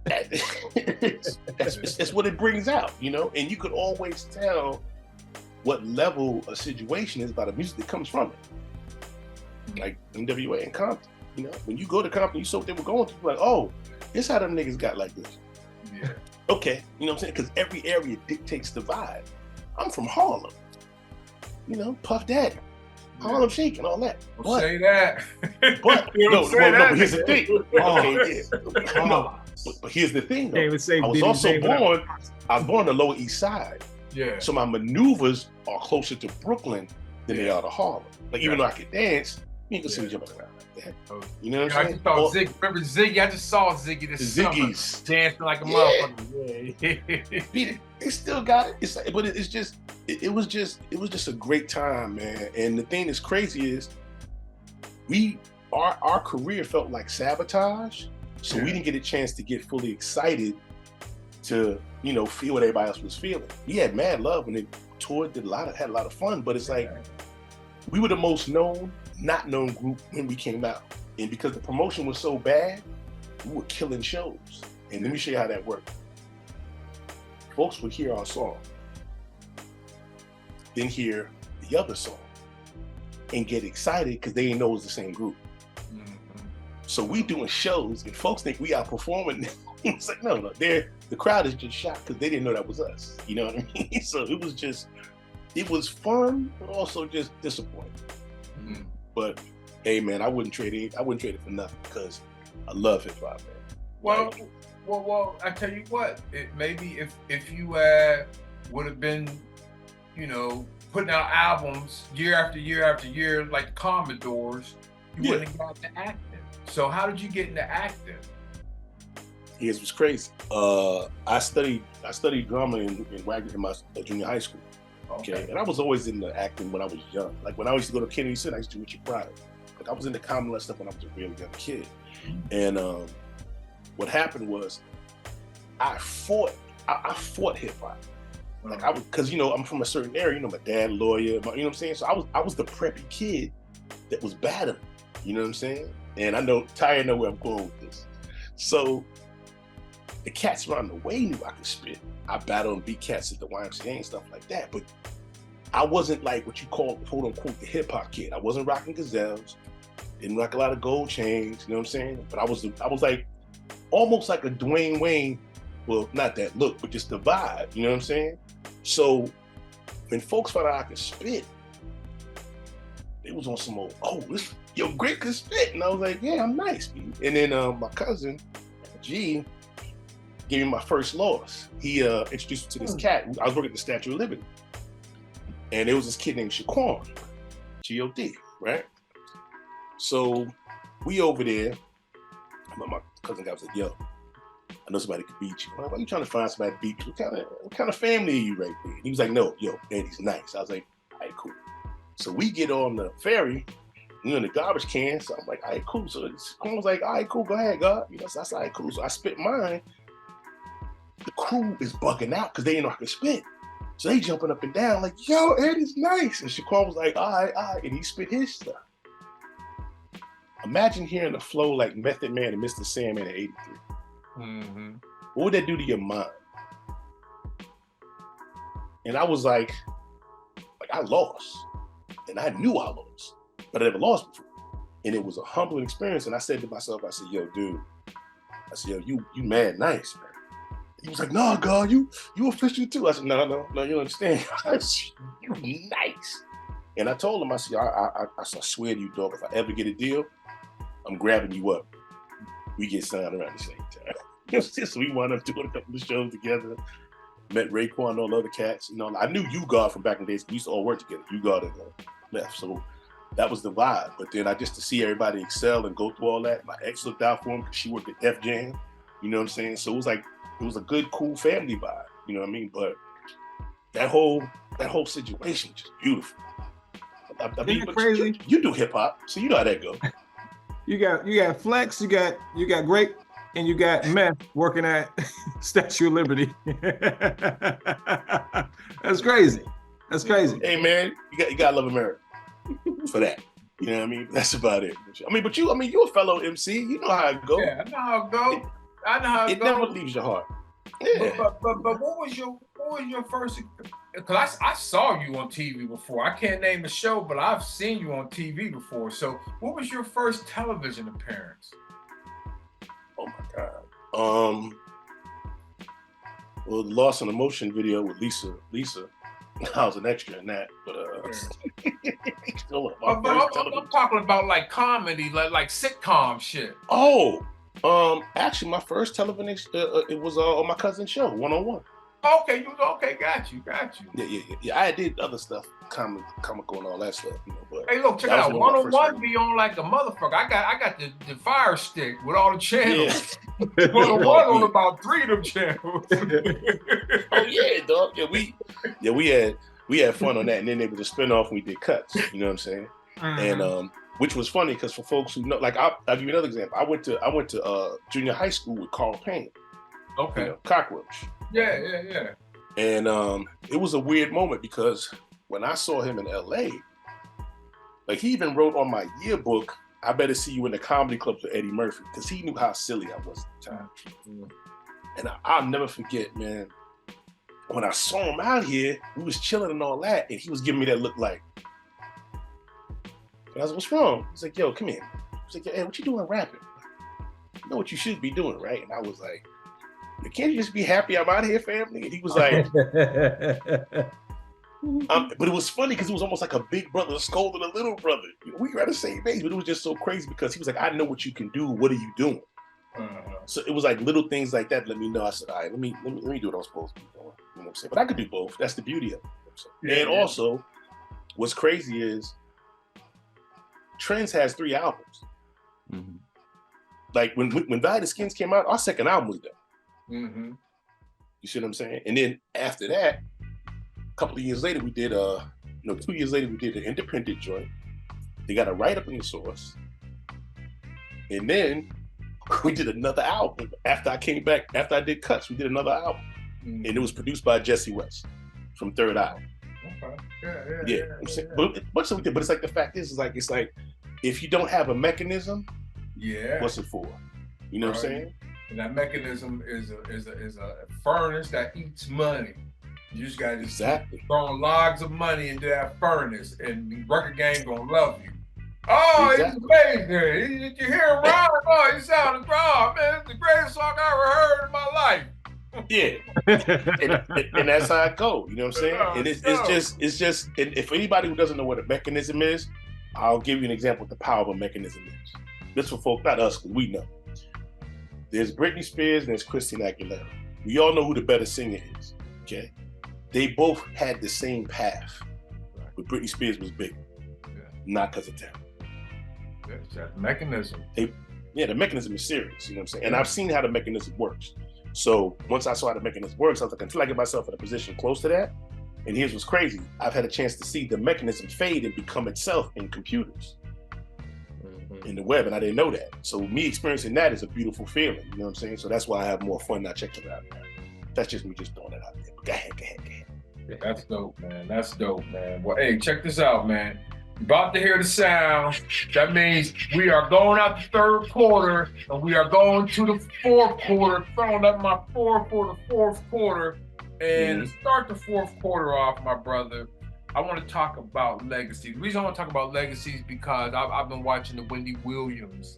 That's what it brings out, and you could always tell what level a situation is by the music that comes from it. Like NWA and Compton, when you go to Compton, you saw what they were going through, like, oh, this how them niggas got like this. Yeah. Okay, you know what I'm saying? Because every area dictates the vibe. I'm from Harlem, Puff Daddy, Harlem Shake and all that. Don't say that. But but here's the thing. But here's the thing, though. I was born on the Lower East Side. Yeah. So my maneuvers are closer to Brooklyn than they are to Harlem. Like, even though I could dance, you ain't gonna see me jumping around like that. You know what I'm saying? I just saw Remember Ziggy? I just saw Ziggy this Ziggy's summer dancing like a motherfucker. Yeah. They still got it. But it's just, it was just a great time, man. And the thing that's crazy is, our career felt like sabotage. So we didn't get a chance to get fully excited to, feel what everybody else was feeling. We had mad love and it toured, had a lot of fun, but it's like, we were the most not known group when we came out. And because the promotion was so bad, we were killing shows. And let me show you how that worked. Folks would hear our song, then hear the other song, and get excited because they didn't know it was the same group. So we doing shows and folks think we outperforming. It's like, no, the crowd is just shocked because they didn't know that was us. You know what I mean? So it was fun, but also just disappointing. Mm-hmm. But hey, man, I wouldn't trade it for nothing because I love hip hop, man. Well, I tell you what, maybe if you would have been, putting out albums year after year after year like the Commodores, you wouldn't have got to acting. So how did you get into acting? Here's what's crazy. I studied drama in my junior high school. Okay, and I was always into acting when I was young. Like when I used to go to Kennedy Center, I used to do Richard Pryor. Like I was into comedy stuff when I was a really young kid. And what happened was, I fought hip hop. Like I was, because I'm from a certain area. My dad, lawyer. You know what I'm saying? So I was the preppy kid that was battling. You know what I'm saying? And I know Tahir know where I'm going with this. So the cats around the way knew I could spit. I battled and beat cats at the YMCA and stuff like that. But I wasn't like what you call, quote unquote, the hip hop kid. I wasn't rocking gazelles, didn't rock a lot of gold chains, you know what I'm saying? But I was like almost like a Dwayne Wayne, well, not that look, but just the vibe, you know what I'm saying? So when folks found out I could spit, it was on some old, Grit could spit. And I was like, yeah, I'm nice, dude. And then my cousin, G, gave me my first loss. He introduced me to this cat. I was working at the Statue of Liberty. And there was this kid named Shaquan, G-O-D, right? So we over there, my cousin guy was like, yo, I know somebody could beat you. I'm like, why are you trying to find somebody to beat you? What kind of family are you right there? And he was like, no, yo, Andy's nice. I was like, all right, cool. So we get on the ferry, in the garbage can. So I'm like, all right, cool. So Shaquan was like, all right, cool, go ahead, God. So I said, all right, cool. So I spit mine. The crew is bugging out because they didn't know how to spit. So they jumping up and down like, yo, Andy's nice. And Shaquan was like, all right. And he spit his stuff. Imagine hearing the flow like Method Man and Mr. Sandman in 83. Mm-hmm. What would that do to your mind? And I was like I lost. And I knew I lost, but I never lost before. And it was a humbling experience. And I said to myself, I said, yo, dude, I said, yo, you mad nice, man. He was like, no, God, you official too. I said, no, you don't understand. You nice. And I told him, I said, I swear to you, dog, if I ever get a deal, I'm grabbing you up. We get signed around the same time. So we wound up doing a couple of shows together. Met Raekwon and all the other cats. I knew you God from back in the days. We used to all work together. You God and Left. So that was the vibe. But then to see everybody excel and go through all that. My ex looked out for him because she worked at Def Jam. You know what I'm saying? So it was a good, cool family vibe. You know what I mean? But that whole situation was just beautiful. I mean, but crazy? You do hip hop, so you know how that goes. You got Flex, you got Grape, and you got Meth working at Statue of Liberty. That's crazy. That's crazy. Hey man, you gotta love America for that. You know what I mean? That's about it. But you're a fellow MC. You know how it goes. Yeah, I know how it goes. It never leaves your heart. Yeah. But what was your first? Because I saw you on TV before. I can't name the show, but I've seen you on TV before. So what was your first television appearance? Oh my God. Well, the Lost in Emotion video with Lisa. I was an extra in that, but I'm talking about like comedy, like sitcom shit. Oh, actually, my first television it was on my cousin's show, 101. Okay, got you. Yeah. I did other stuff, comical and all that stuff, But hey, look, check it out. 101 be on like a motherfucker. I got the Fire Stick with all the channels. Yeah. 101 on about 3 of them channels. Oh yeah, dog. Yeah, we had fun on that, and then there was a spinoff and we did cuts. You know what I'm saying? Mm-hmm. And which was funny because for folks who know, like I'll give you another example. I went to junior high school with Carl Payne. Okay. Cockroach. Yeah. And it was a weird moment because when I saw him in LA, like he even wrote on my yearbook, I better see you in the comedy clubs with Eddie Murphy, because he knew how silly I was at the time. Mm-hmm. And I'll never forget, man, when I saw him out here, we was chilling and all that, and he was giving me that look like, and I was like, what's wrong? He's like, yo, come here. He's like, hey, what you doing rapping? You know what you should be doing, right? And I was like, can't you just be happy I'm out here, family? And he was like, but it was funny because it was almost like a big brother scolding a little brother. We were at the same age, but it was just so crazy because he was like, I know what you can do. What are you doing? So it was like little things like that. Let me know. I said, all right, let me do what I'm supposed to be doing. You know what I'm saying? But I could do both. That's the beauty of it. Also, what's crazy is Trends has 3 albums. Mm-hmm. Like when Valley of the Skins came out, our second album was done. Mm-hmm. You see what I'm saying? And then after that, a couple of years later, we did 2 years later, we did an independent joint. They got a write-up in the Source. And then we did another album after I came back, after I did Cuts, we did another album. Mm-hmm. And it was produced by Jesse West from Third Eye. Okay. Yeah. But it's like the fact is, it's like if you don't have a mechanism, what's it for? You know what I'm saying? And that mechanism is a furnace that eats money. You just gotta throwing logs of money into that furnace, and the record game gonna love you. Oh, it's amazing! Did you hear him rhyme? Oh, he sounded raw, man. It's the greatest song I ever heard in my life. Yeah, and that's how it goes. You know what I'm saying? And it's just. And if anybody who doesn't know what a mechanism is, I'll give you an example of the power of a mechanism is. This for folk, not us, because we know. There's Britney Spears and there's Christina Aguilera. We all know who the better singer is. Okay, they both had the same path. But Britney Spears was big, not because of talent. That's that mechanism. The mechanism is serious. You know what I'm saying? And I've seen how the mechanism works. So once I saw how the mechanism works, I was like, until I get myself in a position close to that. And here's what's crazy: I've had a chance to see the mechanism fade and become itself in computers, in the web, and I didn't know that. So me experiencing that is a beautiful feeling. You know what I'm saying? So that's why I have more fun not checking it out. That's just me just throwing it out there. But go ahead. That's dope, man. That's dope, man. Well, hey, check this out, man. You're about to hear the sound. That means we are going out the third quarter, and we are going to the fourth quarter. Throwing up my four for the fourth quarter. And to start the fourth quarter off, my brother, I want to talk about legacy. The reason I want to talk about legacy is because I've been watching the Wendy Williams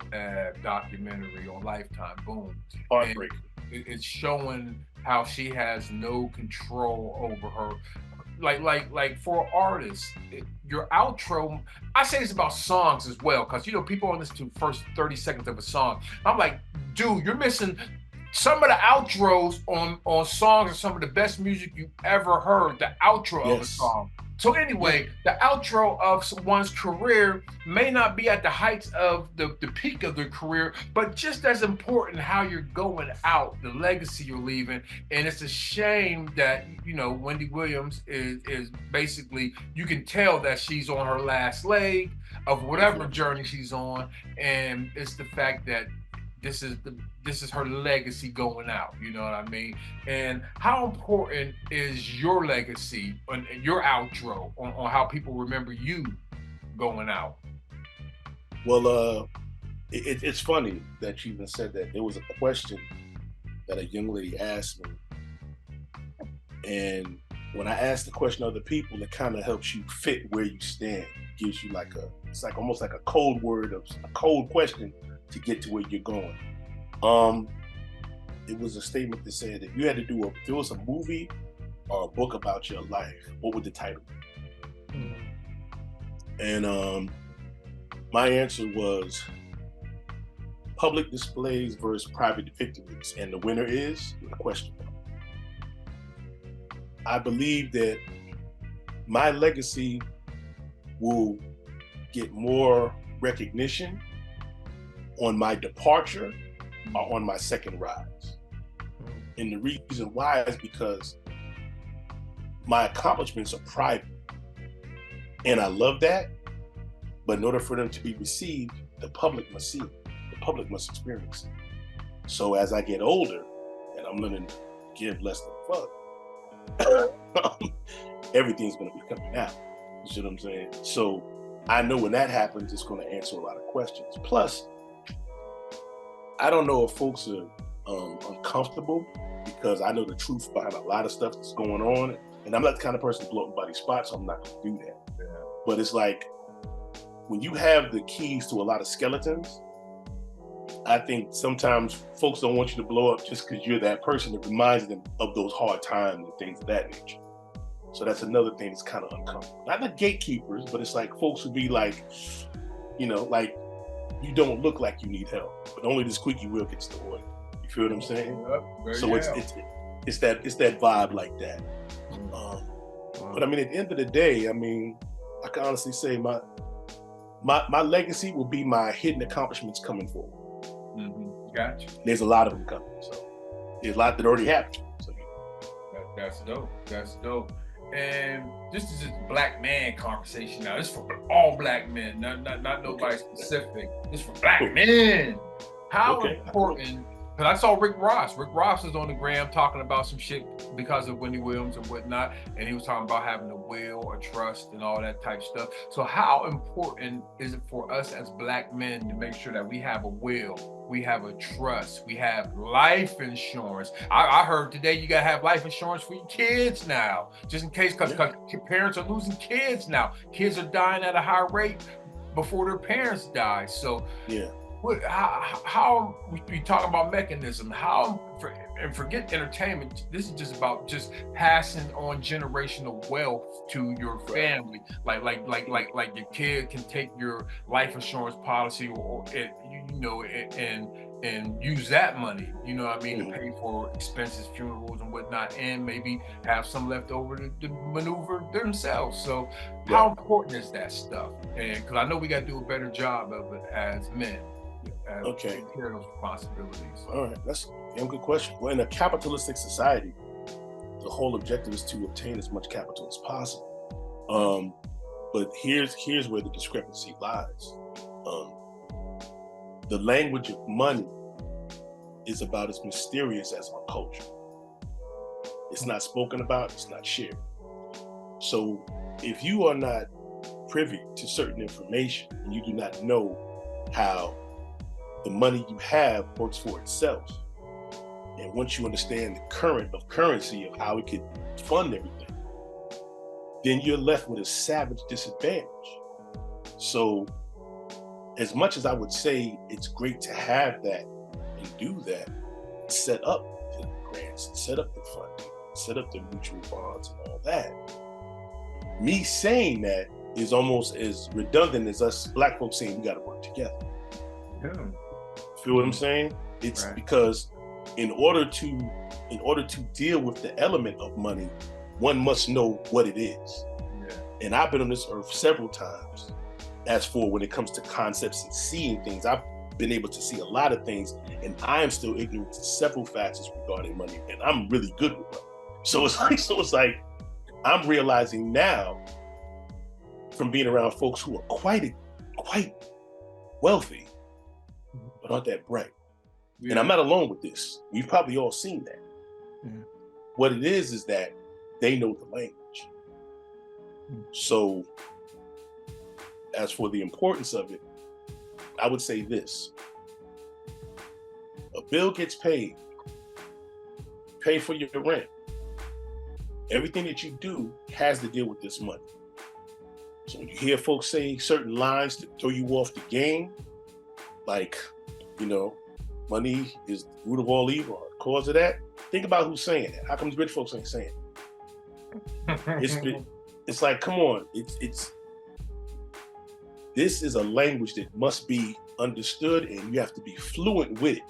documentary on Lifetime. Boom. Heartbreak. It's showing how she has no control over her. Like for artists, your outro, I say this about songs as well, because people only listen to the first 30 seconds of a song. I'm like, dude, you're missing some of the outros on songs are some of the best music you ever heard, the outro of a song. So anyway, the outro of one's career may not be at the heights of the peak of their career, but just as important how you're going out, the legacy you're leaving. And it's a shame that, Wendy Williams is basically, you can tell that she's on her last leg of whatever journey she's on. And it's the fact that this is her legacy going out, you know what I mean? And how important is your legacy and your outro on how people remember you going out? Well, it's funny that you even said that. There was a question that a young lady asked me, and when I asked the question of other people, it kind of helps you fit where you stand. It gives you it's like almost like a code word of a code question to get to where you're going. It was a statement that said, if you had to if there was a movie or a book about your life, what would the title be? And my answer was Public Displays versus Private Victories, and the winner is the question. I believe that my legacy will get more recognition on my departure or on my second rise. And the reason why is because my accomplishments are private. And I love that. But in order for them to be received, the public must see it. The public must experience it. So as I get older and I'm learning to give less than fuck, everything's gonna be coming out. You see what I'm saying? So I know when that happens, it's gonna answer a lot of questions. Plus, I don't know if folks are uncomfortable because I know the truth behind a lot of stuff that's going on. And I'm not the kind of person to blow everybody's spot, so I'm not gonna do that. Yeah. But it's like, when you have the keys to a lot of skeletons, I think sometimes folks don't want you to blow up just because you're that person that reminds them of those hard times and things of that nature. So that's another thing that's kind of uncomfortable. Not the gatekeepers, but it's like folks would be like, like, you don't look like you need help, but only the squeaky wheel gets the oil. You feel what I'm saying? Yep, so it's that vibe like that. But I mean, at the end of the day, I mean, I can honestly say my legacy will be my hidden accomplishments coming forward. Mm-hmm. Gotcha. There's a lot of them coming, so there's a lot that already happened. So that's dope. That's dope. And this is just black man conversation now. This is for all black men, not nobody specific. This is for black men. How important? Because I saw Rick Ross. Rick Ross was on the gram talking about some shit because of Wendy Williams and whatnot, and he was talking about having a will, a trust, and all that type stuff. So how important is it for us as black men to make sure that we have a will, we have a trust, we have life insurance? I heard today you gotta have life insurance for your kids now, just in case, because parents are losing kids now. Kids are dying at a high rate before their parents die. So how we talk about mechanism? How and forget entertainment. This is just about just passing on generational wealth to your family. Like your kid can take your life insurance policy or and use that money, you know what I mean, to pay for expenses, funerals and whatnot, and maybe have some left over to maneuver themselves. So how important is that stuff? And because I know we got to do a better job of it as men. Taking care of those responsibilities. All right, that's a good question. Well, in a capitalistic society, the whole objective is to obtain as much capital as possible. But here's where the discrepancy lies. The language of money is about as mysterious as our culture. It's not spoken about, it's not shared. So if you are not privy to certain information and you do not know how the money you have works for itself, and once you understand the current of currency of how it could fund everything, then you're left with a savage disadvantage. So as much as I would say it's great to have that and do that, set up the grants, set up the funding, set up the mutual bonds and all that, me saying that is almost as redundant as us black folks saying we got to work together. Yeah. Feel what I'm saying? It's because in order to deal with the element of money, one must know what it is. Yeah. And I've been on this earth several times. As for when it comes to concepts and seeing things, I've been able to see a lot of things, and I am still ignorant to several facets regarding money, and I'm really good with money. So it's like I'm realizing now from being around folks who are quite wealthy, but aren't that bright. Yeah. And I'm not alone with this. We've probably all seen that. Yeah. What it is that they know the language. So as for the importance of it, I would say this. A bill gets paid. Pay for your rent. Everything that you do has to deal with this money. So when you hear folks say certain lines to throw you off the game, like, money is the root of all evil, or the cause of that, think about who's saying that. How come rich folks ain't saying it? It's like, come on, this is a language that must be understood, and you have to be fluent with it.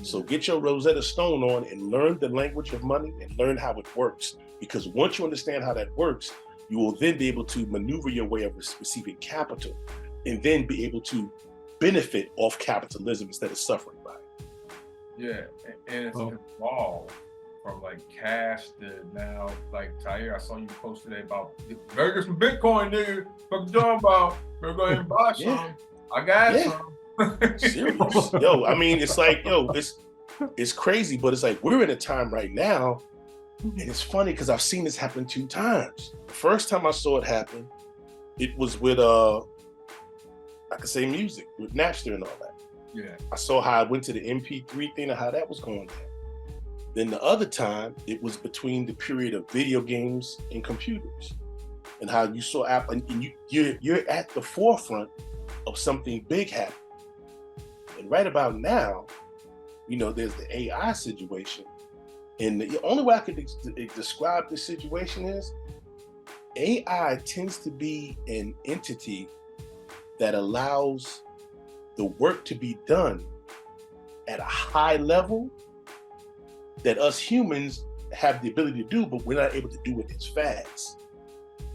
So get your Rosetta Stone on and learn the language of money and learn how it works. Because once you understand how that works, you will then be able to maneuver your way of receiving capital and then be able to benefit off capitalism instead of suffering by it. Yeah, and it's evolved from like cash to now, like Tahir, I saw you post today about better get some Bitcoin, nigga. What you talking about? Better go ahead and buy some. I got some. Serious. Yo, I mean, it's like, it's crazy, but it's like we're in a time right now, and it's funny because I've seen this happen 2 times. The first time I saw it happen, it was with I could say music, with Napster and all that. Yeah. I saw how I went to the MP3 thing and how that was going down. Then the other time, it was between the period of video games and computers, and how you saw Apple, and you're at the forefront of something big happening. And right about now, there's the AI situation, and the only way I could describe this situation is AI tends to be an entity that allows the work to be done at a high level that us humans have the ability to do, but we're not able to do it as fast.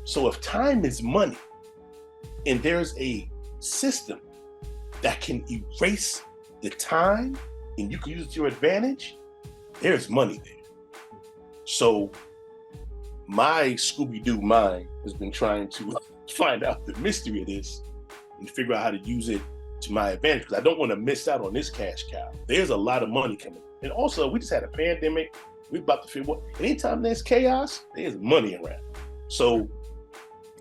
So if time is money, and there's a system that can erase the time and you can use it to your advantage, there's money there. So my Scooby-Doo mind has been trying to find out the mystery of this and figure out how to use it to my advantage, because I don't want to miss out on this cash cow. There's a lot of money coming. And also, we just had a pandemic. We're about to figure out, anytime there's chaos, there's money around. So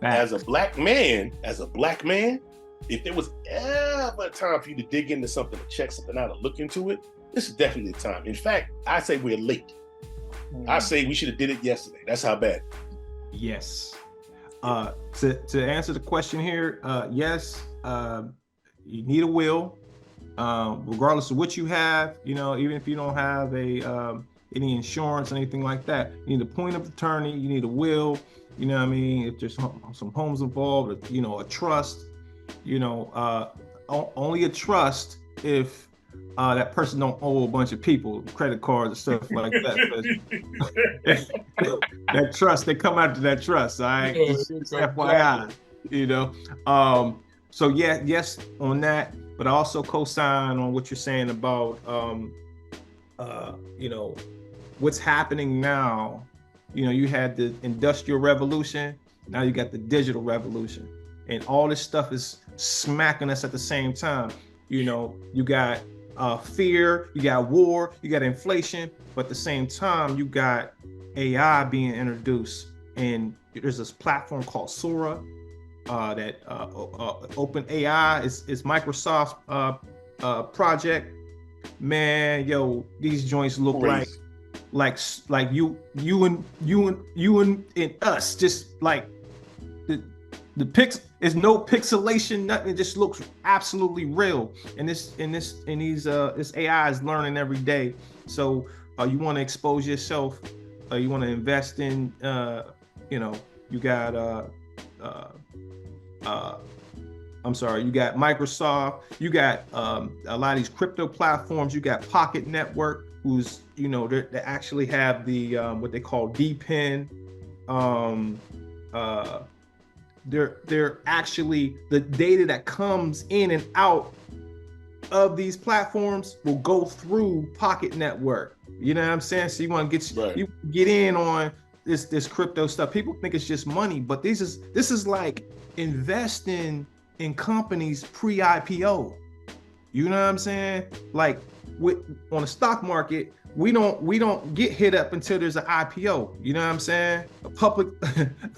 as a black man, if there was ever a time for you to dig into something, to check something out, or look into it, this is definitely the time. In fact, I say we're late. I say we should have did it yesterday. That's how bad. Yes. To answer the question here, yes, you need a will, regardless of what you have. Even if you don't have any insurance, anything like that. You need a point of attorney, you need a will, you know what I mean? If there's some homes involved, you know, a trust, you know, only a trust if that person don't owe a bunch of people credit cards and stuff like that. That trust, they come after that trust. All right, just FYI, you know. So yeah, yes on that, but I also co-sign on what you're saying about you know, what's happening now. You know, you had the Industrial Revolution, now you got the digital revolution, and all this stuff is smacking us at the same time. You know, you got fear, you got war, you got inflation, but at the same time, you got AI being introduced. And there's this platform called Sora that Open AI is Microsoft's project. Man, yo, these joints look like you and us, just like the pix is no pixelation, nothing. It just looks absolutely real. And this AI is learning every day. So you want to expose yourself, you want to invest in you know, you got you got Microsoft, you got a lot of these crypto platforms, you got Pocket Network, who's, you know, they actually have the what they call DPIN. They're actually, the data that comes in and out of these platforms will go through Pocket Network. You know what I'm saying? So you want to get you get in on this crypto stuff. People think it's just money, but this is like investing in companies pre-IPO. You know what I'm saying? Like on the stock market, we don't get hit up until there's an IPO. You know what I'm saying? A public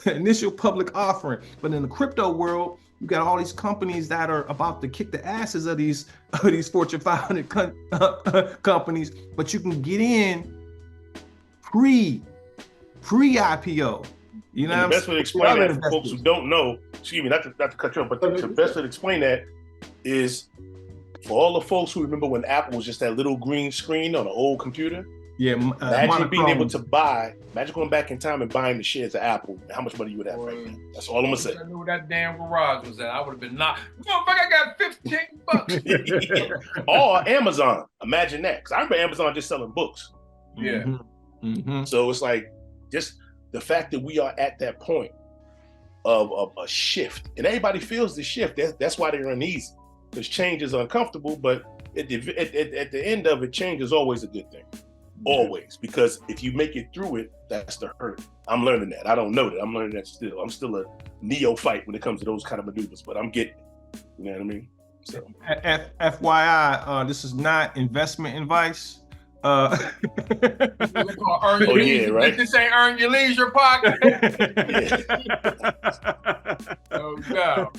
initial public offering. But in the crypto world, you got all these companies that are about to kick the asses of these Fortune 500 companies, but you can get in pre-IPO. You know, and the best way to explain that for folks who don't know, excuse me, not to cut you off, but the best way to explain that is for all the folks who remember when Apple was just that little green screen on an old computer. Yeah, imagine being able to imagine going back in time and buying the shares of Apple, how much money you would have right now. That's all I'm gonna say. I knew where that damn garage was at. I would have been not. Motherfucker, I got $15. Or Amazon. Imagine that. Because I remember Amazon just selling books. Yeah. Mm-hmm. So it's like just the fact that we are at that point of a shift, and everybody feels the shift. That's why they're uneasy, because change is uncomfortable. But at the end of it, change is always a good thing. Always, because if you make it through it, that's the hurt. I'm learning that. I don't know that. I'm learning that still. I'm still a neophyte when it comes to those kind of maneuvers, but I'm getting it. You know what I mean? So FYI, this is not investment advice. Right? This ain't earn your leisure pocket. No doubt.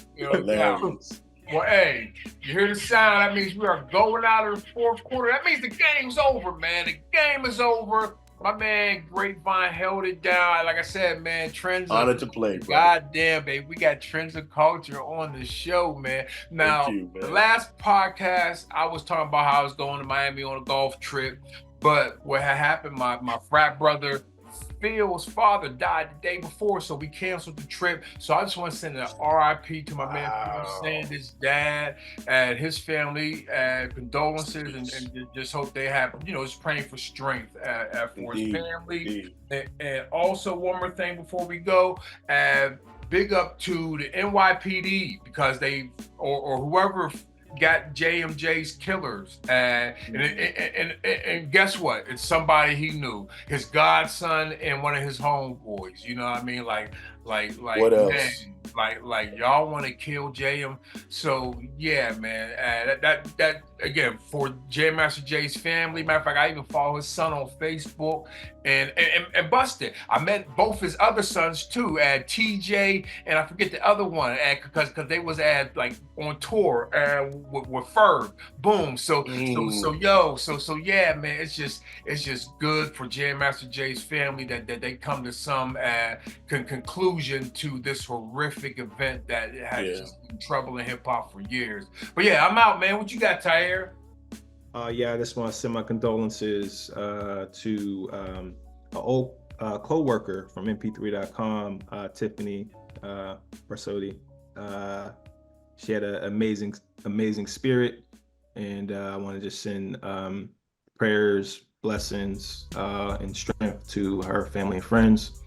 Well, hey, you hear the sound? That means we are going out of the fourth quarter. That means the game's over, man. The game is over. My man Grapevine held it down. Like I said, man, trends. Honored to play, bro. Goddamn, baby. We got Trends of Culture on the show, man. Now, the last podcast, I was talking about how I was going to Miami on a golf trip. But what had happened, my frat brother, Phil's father died the day before, so we canceled the trip. So I just want to send an RIP to my man Phil Sanders' dad and his family, and condolences, and just hope they have, just praying for strength for his family. And also one more thing before we go, big up to the NYPD, because they or whoever got JMJ's killers, and guess what? It's somebody he knew, his godson and one of his homeboys. You know what I mean? Like what else? Man, like y'all want to kill JM? So yeah, man. That again, for J Master J's family. Matter of fact, I even follow his son on Facebook and busted. I met both his other sons too, TJ and I forget the other one, because they was on tour with Ferg. Boom. So yeah, man. It's just good for J Master J's family that they come to some conclusion to this horrific event that has just been troubling hip hop for years. But yeah, I'm out, man. What you got, Tahir? Yeah, I just want to send my condolences to an old co-worker from mp3.com, Tiffany Barsotti. She had an amazing spirit, and I want to just send prayers, blessings, and strength to her family and friends.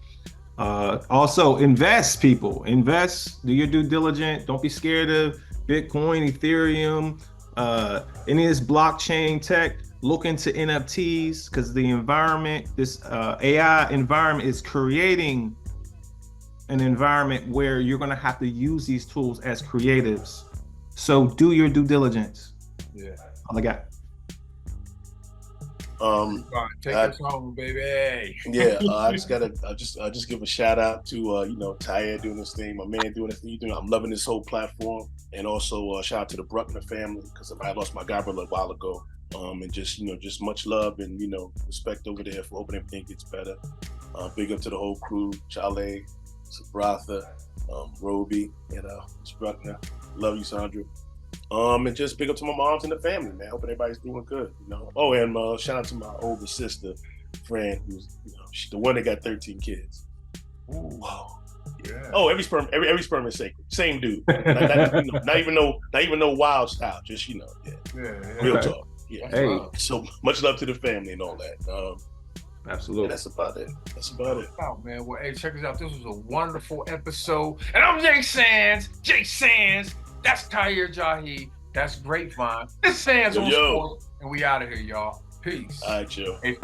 Also, invest, people. Invest. Do your due diligence. Don't be scared of Bitcoin, Ethereum, any of this blockchain tech. Look into NFTs, because the environment, this AI environment, is creating an environment where you're going to have to use these tools as creatives. So do your due diligence. Yeah. All I got. Take us home, baby. Yeah, I just give a shout out to Tahir doing this thing, my man doing this thing. I'm loving this whole platform, and also shout out to the Bruckner family, because I lost my guy brother a while ago. And just much love and respect over there for hoping everything gets better. Big up to the whole crew, Chale, Sabratha, Roby, and Ms. Bruckner. Love you, Sandra. And just big up to my moms and the family, man. Hoping everybody's doing good, Oh, and shout out to my older sister, Fran, who's she's the one that got 13 kids. Ooh. Wow. Yeah. Oh, every sperm is sacred. Same dude. Not even no wild style. Just Yeah. Real talk. Yeah. Hey. So much love to the family and all that. Absolutely. That's about it. Oh, man. Well, hey, check us out. This was a wonderful episode. And I'm Jay Sands. That's Tahir Jahi. That's Grapevine. This Sands on Sports. And we out of here, y'all. Peace. All right, yo. Hey.